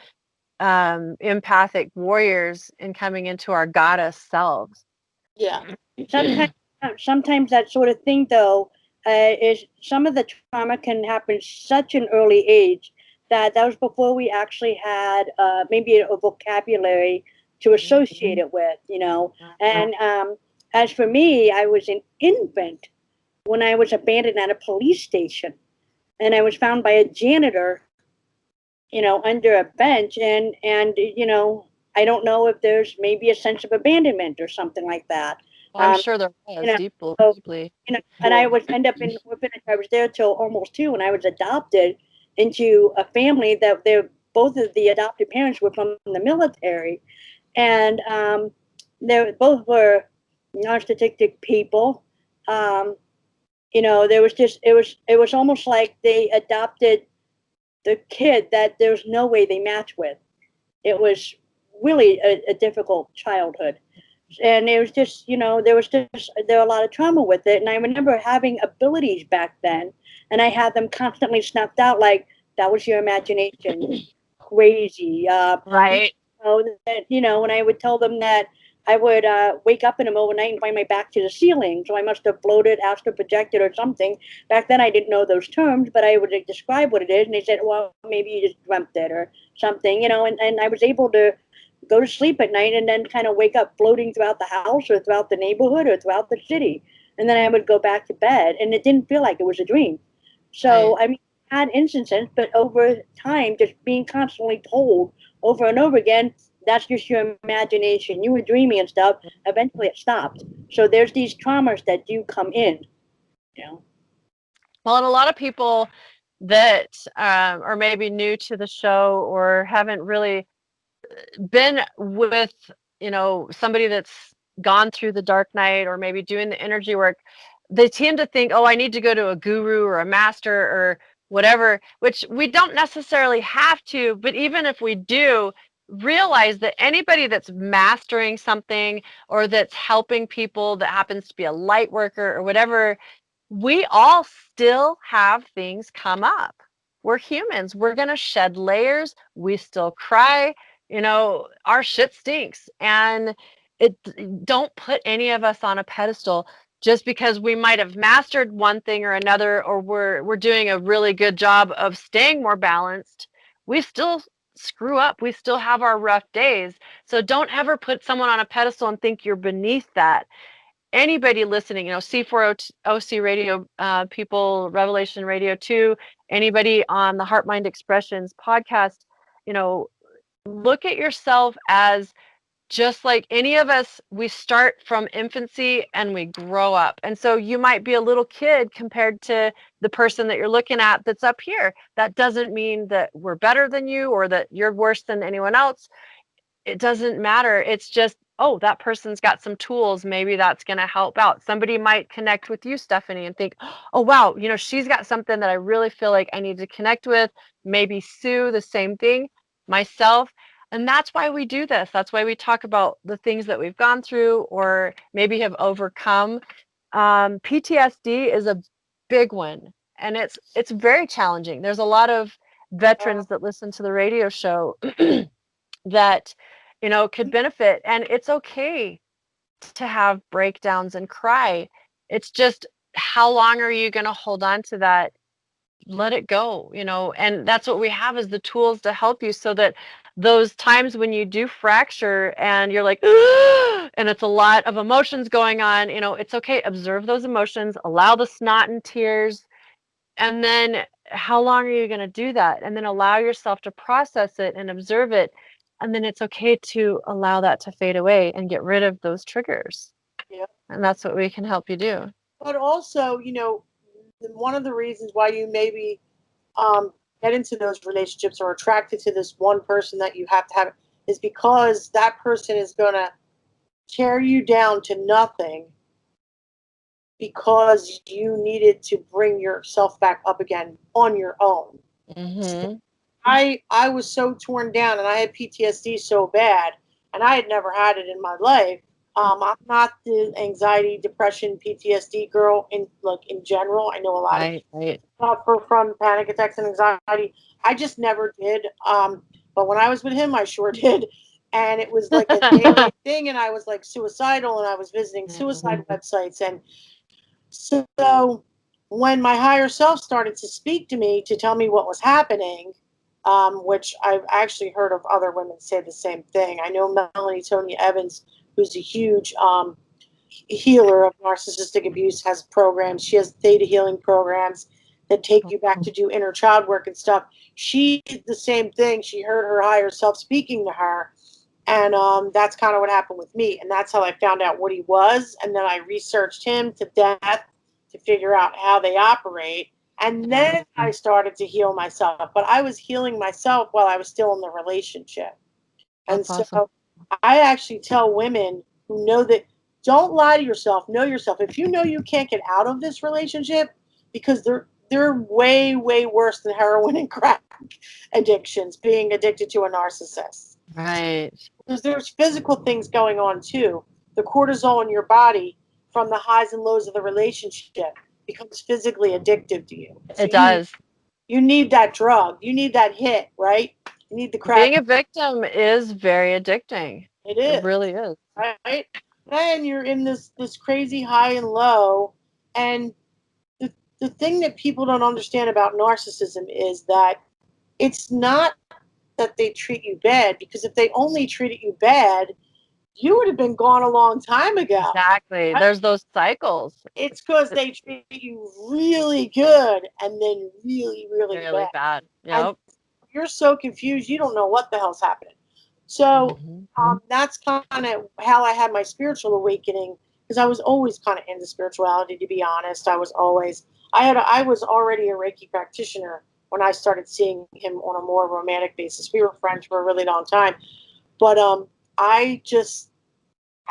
empathic warriors and coming into our goddess selves. yeah. Sometimes that sort of thing, though, is some of the trauma can happen such an early age that was before we actually had maybe a vocabulary to associate it with, you know. And as for me, I was an infant when I was abandoned at a police station, and I was found by a janitor, you know, under a bench, and you know, I don't know if there's maybe a sense of abandonment or something like that. Well, I'm sure there was, you know, deeply. You know, and I was end up in orphanage. I was there till almost 2, and I was adopted into a family that they're both of the adopted parents were from the military, and they both were narcissistic people. You know, there was just it was almost like they adopted the kid that there's no way they match with. It was really a difficult childhood. And it was just, you know, there were a lot of trauma with it. And I remember having abilities back then, and I had them constantly snuffed out like, that was your imagination. Crazy. Right. You know, when I would tell them that I would wake up in the middle of the night and find my back to the ceiling. So I must have floated, astral projected, or something. Back then I didn't know those terms, but I would describe what it is. And they said, well, maybe you just dreamt it or something, you know, and I was able to go to sleep at night and then kind of wake up floating throughout the house or throughout the neighborhood or throughout the city. And then I would go back to bed, and it didn't feel like it was a dream. So, I mean, I had instances, but over time, just being constantly told over and over again, that's just your imagination. You were dreaming and stuff. Eventually it stopped. So there's these traumas that do come in, you know. Well, and a lot of people that are maybe new to the show or haven't really been with, you know, somebody that's gone through the dark night or maybe doing the energy work, they tend to think, oh, I need to go to a guru or a master or whatever, which we don't necessarily have to. But even if we do, realize that anybody that's mastering something or that's helping people, that happens to be a light worker or whatever, we all still have things come up. We're humans. We're going to shed layers. We still cry. You know, our shit stinks. And don't put any of us on a pedestal just because we might have mastered one thing or another, or we're doing a really good job of staying more balanced. We still screw up. We still have our rough days. So don't ever put someone on a pedestal and think you're beneath that. Anybody listening, you know, C4OC radio people, Revelation Radio 2, anybody on the HeartMind Expressions podcast, you know, look at yourself as just like any of us. We start from infancy and we grow up. And so you might be a little kid compared to the person that you're looking at that's up here. That doesn't mean that we're better than you or that you're worse than anyone else. It doesn't matter. It's just, oh, that person's got some tools. Maybe that's going to help out. Somebody might connect with you, Stephanie, and think, oh, wow, you know, she's got something that I really feel like I need to connect with. Maybe Sue, the same thing, myself. And that's why we do this. That's why we talk about the things that we've gone through or maybe have overcome. PTSD is a big one, and it's very challenging. There's a lot of veterans that listen to the radio show that, could benefit. And it's okay to have breakdowns and cry. It's just, how long are you going to hold on to that? Let it go, and that's what we have, is the tools to help you, so that those times when you do fracture and you're like, "Ugh," and it's a lot of emotions going on, it's okay. Observe those emotions, allow the snot and tears, and then how long are you going to do that? And then allow yourself to process it and observe it. And then it's okay to allow that to fade away and get rid of those triggers. Yeah. And that's what we can help you do. But also, one of the reasons why you maybe get into those relationships or attracted to this one person that you have to have is because that person is going to tear you down to nothing because you needed to bring yourself back up again on your own. Mm-hmm. I was so torn down, and I had PTSD so bad, and I had never had it in my life. I'm not the anxiety, depression, PTSD girl in general. I know a lot of people suffer from panic attacks and anxiety. I just never did. But when I was with him, I sure did. And it was like a daily thing, and I was like suicidal, and I was visiting suicide websites. And so when my higher self started to speak to me to tell me what was happening, which I've actually heard of other women say the same thing. I know Melanie Tonya Evans, who's a huge healer of narcissistic abuse, has programs. She has theta healing programs that take you back to do inner child work and stuff. She did the same thing. She heard her higher self speaking to her. And that's kind of what happened with me. And that's how I found out what he was. And then I researched him to death to figure out how they operate. And then I started to heal myself. But I was healing myself while I was still in the relationship. And That's awesome. so I actually tell women who know that, don't lie to yourself, know yourself. If you know you can't get out of this relationship, because they're way, way worse than heroin and crack addictions, being addicted to a narcissist. Right. Because there's physical things going on too. The cortisol in your body from the highs and lows of the relationship becomes physically addictive to you. So It does. You need that drug. You need that hit, right? You need the crack. Being a victim is very addicting. It is. It really is. Right? Then you're in this crazy high and low. And the thing that people don't understand about narcissism is that it's not that they treat you bad, because if they only treated you bad, you would have been gone a long time ago. Exactly. Right? There's those cycles. It's because they treat you really good and then really, really, Really bad. Yep. And you're so confused, you don't know what the hell's happening. So that's kind of how I had my spiritual awakening, because I was always kind of into spirituality, to be honest. I was already a Reiki practitioner when I started seeing him on a more romantic basis. We were friends for a really long time. But I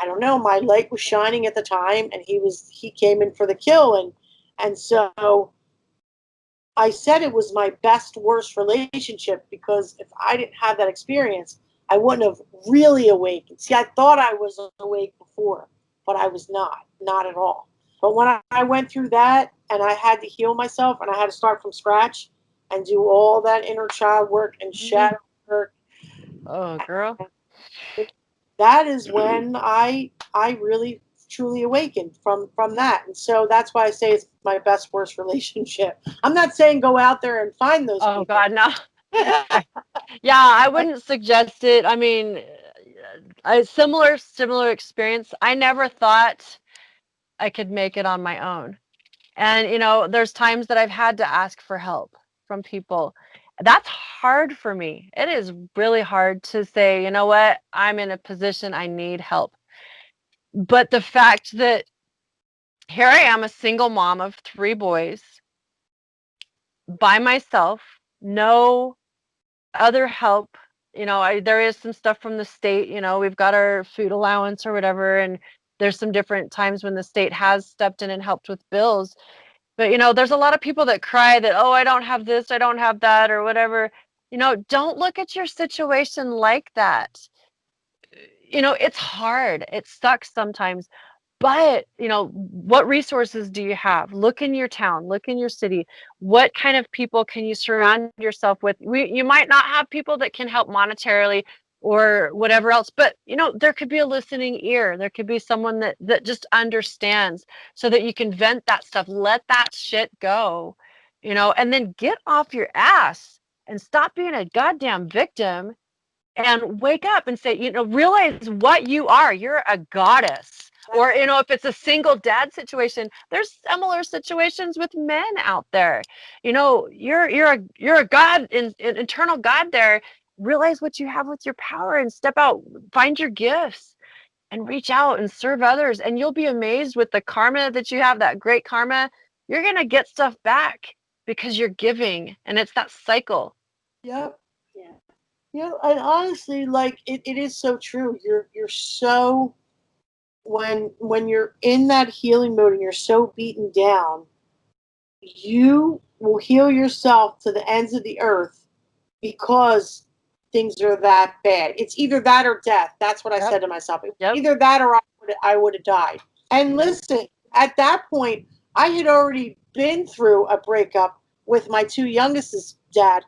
don't know, my light was shining at the time, and he came in for the kill. And so I said it was my best, worst relationship, because if I didn't have that experience, I wouldn't have really awakened. See, I thought I was awake before, but I was not at all. But when I went through that, and I had to heal myself, and I had to start from scratch and do all that inner child work and shadow work. Oh, girl. That is when I really truly awakened from that. And so that's why I say it's my best, worst relationship. I'm not saying go out there and find those people. God, no. Yeah, I wouldn't suggest it. I mean, a similar experience. I never thought I could make it on my own. And, there's times that I've had to ask for help from people. That's hard for me. It is really hard to say, you know what, I'm in a position I need help. But the fact that here I am, a single mom of 3 boys, by myself, no other help. There is some stuff from the state. We've got our food allowance or whatever, and there's some different times when the state has stepped in and helped with bills. But there's a lot of people that cry that, oh, I don't have this, I don't have that, or whatever. Don't look at your situation like that. It's hard, it sucks sometimes. But, what resources do you have? Look in your town, look in your city. What kind of people can you surround yourself with? You might not have people that can help monetarily, or whatever else. But, there could be a listening ear. There could be someone that just understands, so that you can vent that stuff, let that shit go, and then get off your ass and stop being a goddamn victim and wake up and say, realize what you are. You're a goddess. Or, if it's a single dad situation, there's similar situations with men out there. You're a God, an internal God there. Realize what you have with your power and step out, find your gifts and reach out and serve others. And you'll be amazed with the karma that you have, that great karma. You're going to get stuff back because you're giving, and it's that cycle. Yep. Yeah. And honestly, like it is so true. You're so, when you're in that healing mode and you're so beaten down, you will heal yourself to the ends of the earth because things are that bad. It's either that or death. That's what I said to myself. Either that or I would have died. And listen, at that point, I had already been through a breakup with my two youngest's dad,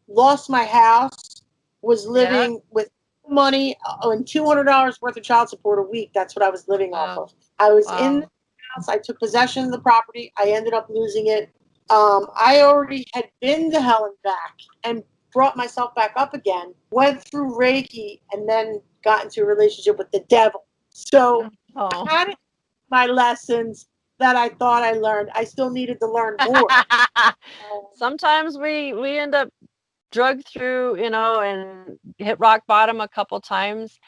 lost my house, was living with money and $200 worth of child support a week. That's what I was living off of. I was in the house. I took possession of the property. I ended up losing it. I already had been to hell and back and brought myself back up again, went through Reiki, and then got into a relationship with the devil. So I had my lessons that I thought I learned. I still needed to learn more. Sometimes we end up drugged through, and hit rock bottom a couple times.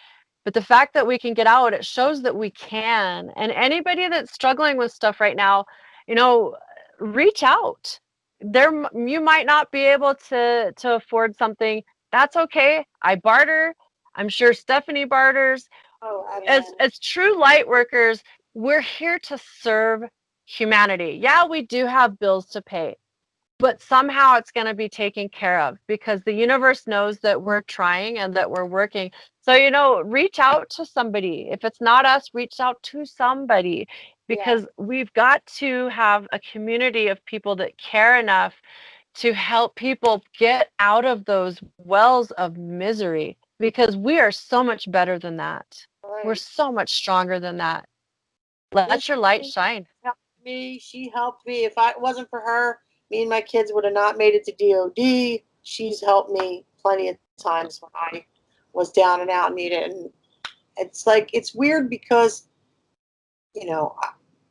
But the fact that we can get out, it shows that we can. And anybody that's struggling with stuff right now, reach out. You might not be able to afford something. That's okay. I barter. I'm sure Stephanie barters. As true light workers, we're here to serve humanity. Yeah, we do have bills to pay, but somehow it's going to be taken care of because the universe knows that we're trying and that we're working. So, reach out to somebody. If it's not us, reach out to somebody, because we've got to have a community of people that care enough to help people get out of those wells of misery, because we are so much better than that. We're so much stronger than that. Let your light shine. She helped me. If it wasn't for her, me and my kids would have not made it to DOD. She's helped me plenty of times when I was down and out and needed. And it's weird because,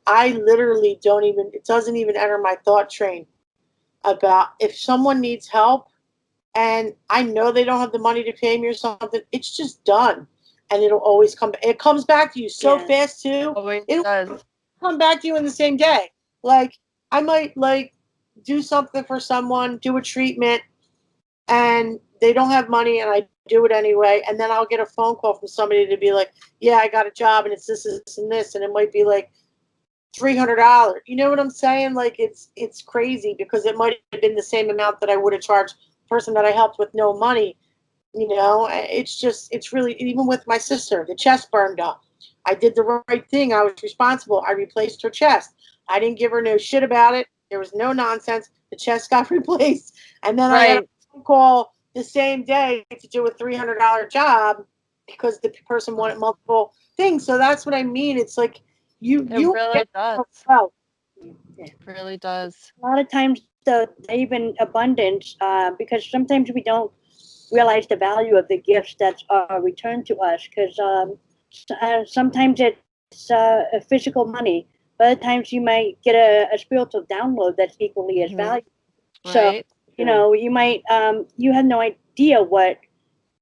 I literally it doesn't even enter my thought train about if someone needs help and I know they don't have the money to pay me or something, it's just done. And it'll always it comes back to you so fast too. Always It'll does. come back to you in the same day. Like I might do something for someone, do a treatment, and they don't have money and I do it anyway. And then I'll get a phone call from somebody to be like, yeah, I got a job and it's this and this. And it might be like $300. You know what I'm saying? Like it's crazy because it might have been the same amount that I would have charged the person that I helped with no money. It's really, even with my sister, the chest burned up. I did the right thing. I was responsible. I replaced her chest. I didn't give her no shit about it. There was no nonsense. The chest got replaced. And then I had a phone call the same day to do a $300 job because the person wanted multiple things. So that's what I mean. It's like you really does. Well. It really does. A lot of times, even abundance, because sometimes we don't realize the value of the gifts that are returned to us, because sometimes it's a physical money, but other times you might get a spiritual download that's equally as valuable. Right. So you might you have no idea what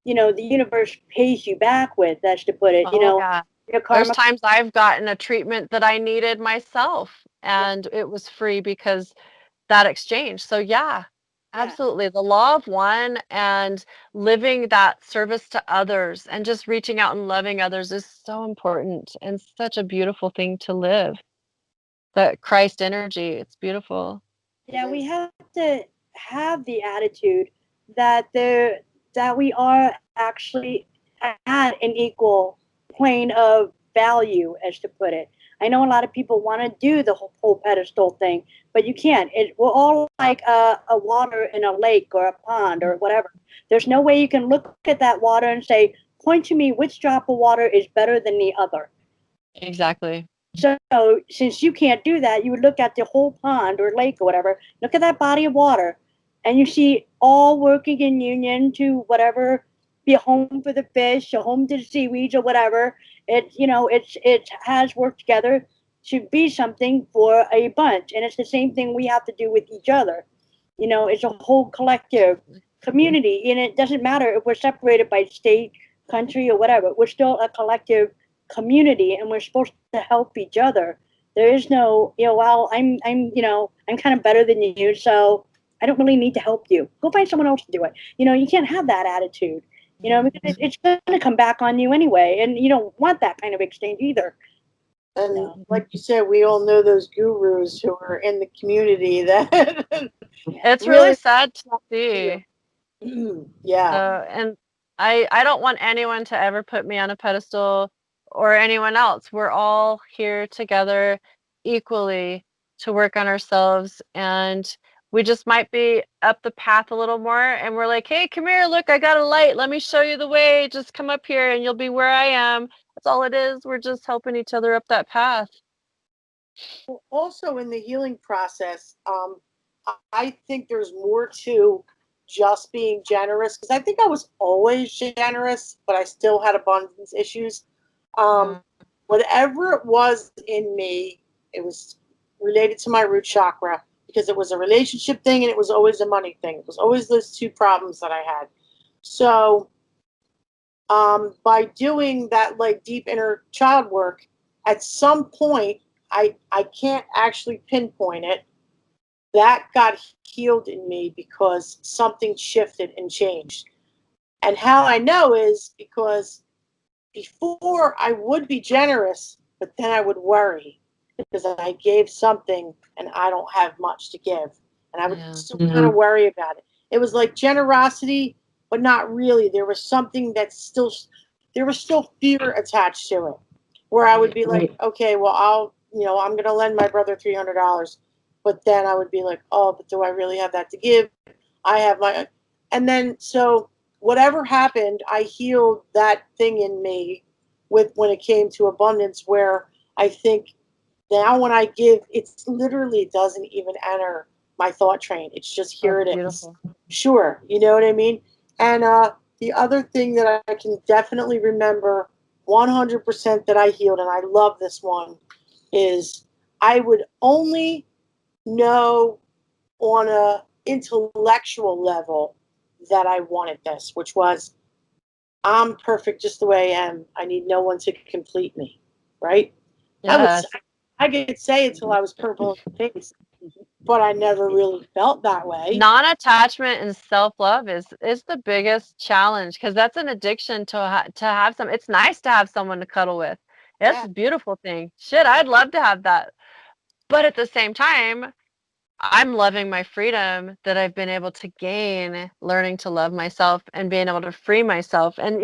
the universe pays you back with. That's to put it. Yeah. There's times I've gotten a treatment that I needed myself, and it was free because that exchange. So yeah, absolutely. The law of one and living that service to others and just reaching out and loving others is so important and such a beautiful thing to live. That Christ energy, it's beautiful. Yeah, we have to have the attitude that we are actually at an equal plane of value, as to put it. I know a lot of people want to do the whole pedestal thing, but you can't. We're all like a water in a lake or a pond or whatever. There's no way you can look at that water and say, point to me which drop of water is better than the other. Exactly. So since you can't do that, you would look at the whole pond or lake or whatever, look at that body of water, and you see all working in union to whatever, be a home for the fish, a home to the seaweeds or whatever. It has worked together to be something for a bunch. And it's the same thing we have to do with each other. It's a whole collective community, and it doesn't matter if we're separated by state, country, or whatever. We're still a collective community, and we're supposed to help each other. There is no, well, I'm kind of better than you, so I don't really need to help you. Go find someone else to do it. You can't have that attitude. Because it's going to come back on you anyway, and you don't want that kind of exchange either. And like you said, we all know those gurus who are in the community that It's really sad to see. Yeah. And I don't want anyone to ever put me on a pedestal or anyone else. We're all here together equally to work on ourselves, and we just might be up the path a little more, and we're like, hey, come here, look, I got a light. Let me show you the way. Just come up here and you'll be where I am. That's all it is. We're just helping each other up that path. Also in the healing process, I think there's more to just being generous, because I think I was always generous, but I still had abundance issues. Whatever it was in me, it was related to my root chakra, because it was a relationship thing and it was always a money thing. It was always those two problems that I had. So by doing that like deep inner child work, at some point, I can't actually pinpoint it, that got healed in me because something shifted and changed. And how I know is because before I would be generous, but then I would worry because I gave something and I don't have much to give. And I would still kind of worry about it. It was like generosity, but not really. There was something there was still fear attached to it, where I would be like, okay, well, I'm going to lend my brother $300. But then I would be like, oh, but do I really have that to give? I have and then, so whatever happened, I healed that thing in me when it came to abundance, where I think now when I give, it's literally doesn't even enter my thought train. It's just here it is. Sure. You know what I mean? And the other thing that I can definitely remember 100% that I healed, and I love this one, is I would only know on a intellectual level that I wanted this, which was, I'm perfect just the way I am. I need no one to complete me, right? Yes. I could say it till I was purple in the face, but I never really felt that way. Non-attachment and self-love is the biggest challenge, because that's an addiction to have some. It's nice to have someone to cuddle with. It's a beautiful thing. Shit, I'd love to have that. But at the same time, I'm loving my freedom that I've been able to gain, learning to love myself and being able to free myself. And,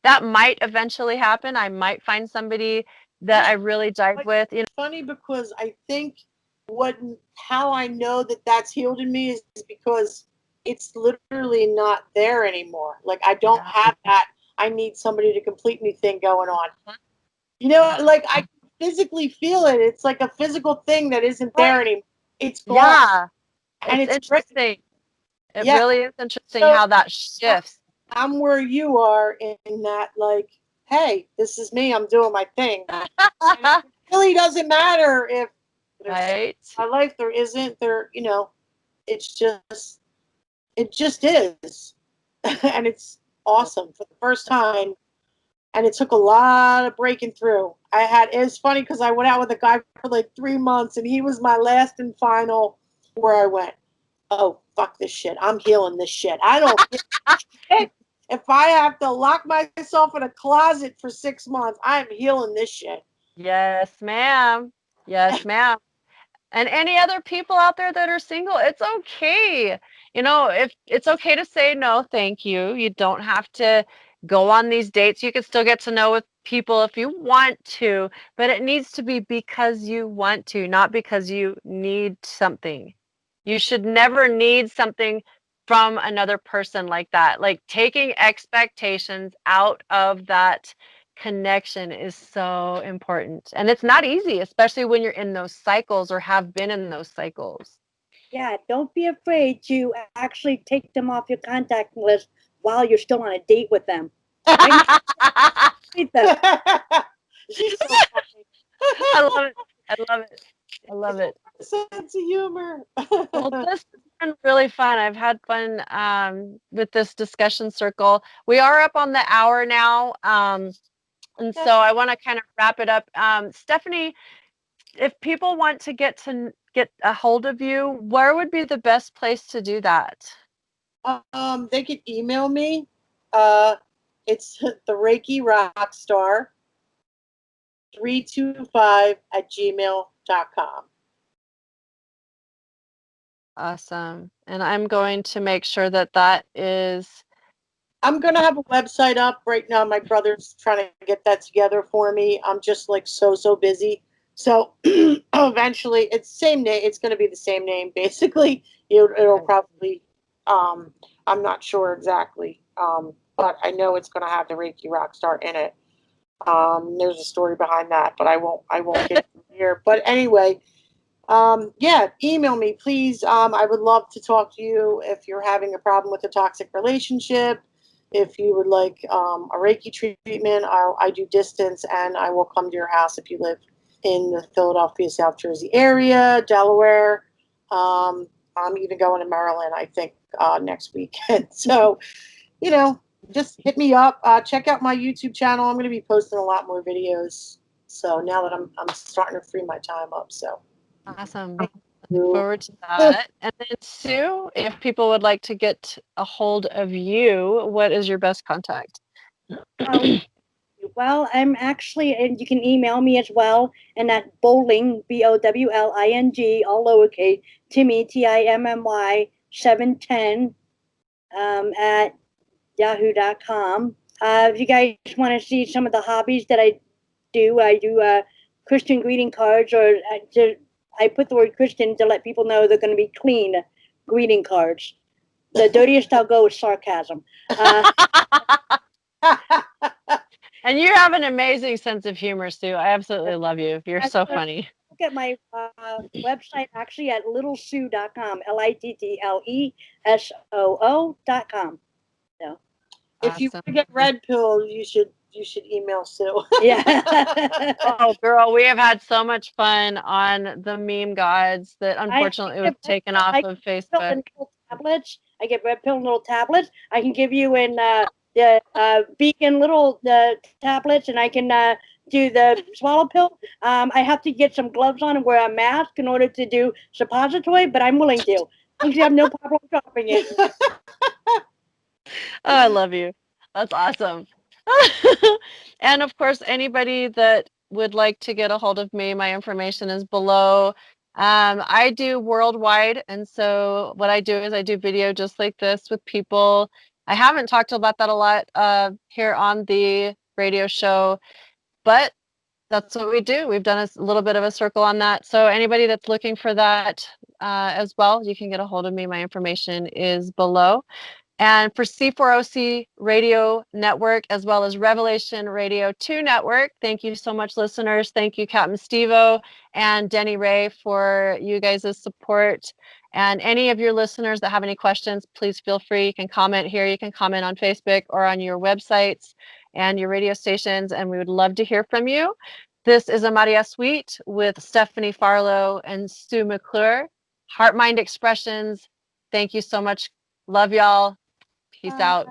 that might eventually happen. I might find somebody that I really jive with. It's funny because I think how I know that that's healed in me is because it's literally not there anymore. Like, I don't have that I need somebody to complete me thing going on. Like, I physically feel it. It's like a physical thing that isn't there anymore. It's gone. Yeah. And it's interesting. It really is interesting how that shifts. I'm where you are in that, like, hey, this is me. I'm doing my thing. It really doesn't matter if there's my life, there isn't, it just is. And it's awesome for the first time. And it took a lot of breaking through. It's funny because I went out with a guy for like 3 months, and he was my last and final, where I went, oh, fuck this shit. I'm healing this shit. I don't give a shit. If I have to lock myself in a closet for 6 months, I'm healing this shit. Yes, ma'am. Yes, ma'am. And any other people out there that are single, it's okay. If it's okay to say no, thank you. You don't have to go on these dates. You can still get to know with people if you want to, but it needs to be because you want to, not because you need something. You should never need something from another person like that. Like taking expectations out of that connection is so important. And it's not easy, especially when you're in those cycles or have been in those cycles. Yeah, don't be afraid to actually take them off your contact list while you're still on a date with them. Treat them. She's so funny. I love it. I love it. I love it. Sense of humor. Well, this has been really fun. I've had fun with this discussion circle. We are up on the hour now. And so I want to kind of wrap it up. Stephanie, if people want to get a hold of you, where would be the best place to do that? They could email me. It's the Reiki Rockstar 325@gmail.com. Awesome. And I'm going to make sure that is. I'm going to have a website up right now. My brother's trying to get that together for me. I'm just like so busy. So eventually it's same name. It's going to be the same name. Basically, it'll probably, I'm not sure exactly. But I know it's going to have the Reiki Rockstar in it. There's a story behind that, but I won't get it here. But anyway, yeah, email me, please. I would love to talk to you if you're having a problem with a toxic relationship. If you would like a Reiki treatment, I do distance, and I will come to your house if you live in the Philadelphia, South Jersey area, Delaware. I'm even going to Maryland, I think, next weekend. So, just hit me up. Check out my YouTube channel. I'm going to be posting a lot more videos. So now that I'm starting to free my time up. So Awesome. Look forward to that. And then Sue, if people would like to get a hold of you, what is your best contact? Well, I'm actually, and you can email me as well, and that's bowling, BOWLING, all lowercase, Timmy, TIMMY 710 at yahoo.com. If you guys want to see some of the hobbies that I do Christian greeting cards, or I put the word Christian to let people know they're going to be clean greeting cards. The dirtiest I'll go is sarcasm. And you have an amazing sense of humor, Sue. I absolutely love you. You're so funny. Look at my website actually at littlesoo.com, LITTLESOO.com. So, if you want to get red pill, you should email Sue. Yeah. Oh, girl, we have had so much fun on the meme gods that unfortunately was taken off of Facebook. Tablets. I get red pill in little tablets. I can give you in the vegan little tablets, and I can do the swallow pill. I have to get some gloves on and wear a mask in order to do suppository, but I'm willing to. You have no problem dropping it. Oh, I love you. That's awesome. And of course, anybody that would like to get a hold of me, my information is below. I do worldwide, and so what I do is I do video just like this with people. I haven't talked about that a lot here on the radio show, but that's what we do. We've done a little bit of a circle on that. So anybody that's looking for that as well, you can get a hold of me. My information is below. And for C4OC Radio Network, as well as Revelation Radio 2 Network, thank you so much, listeners. Thank you, Captain Steve-O and Denny Ray, for you guys' support. And any of your listeners that have any questions, please feel free. You can comment here. You can comment on Facebook or on your websites and your radio stations, and we would love to hear from you. This is Amária Sweet with Stephanie Farlo and Sue McClure. HeartMind Expressions. Thank you so much. Love y'all. Peace out.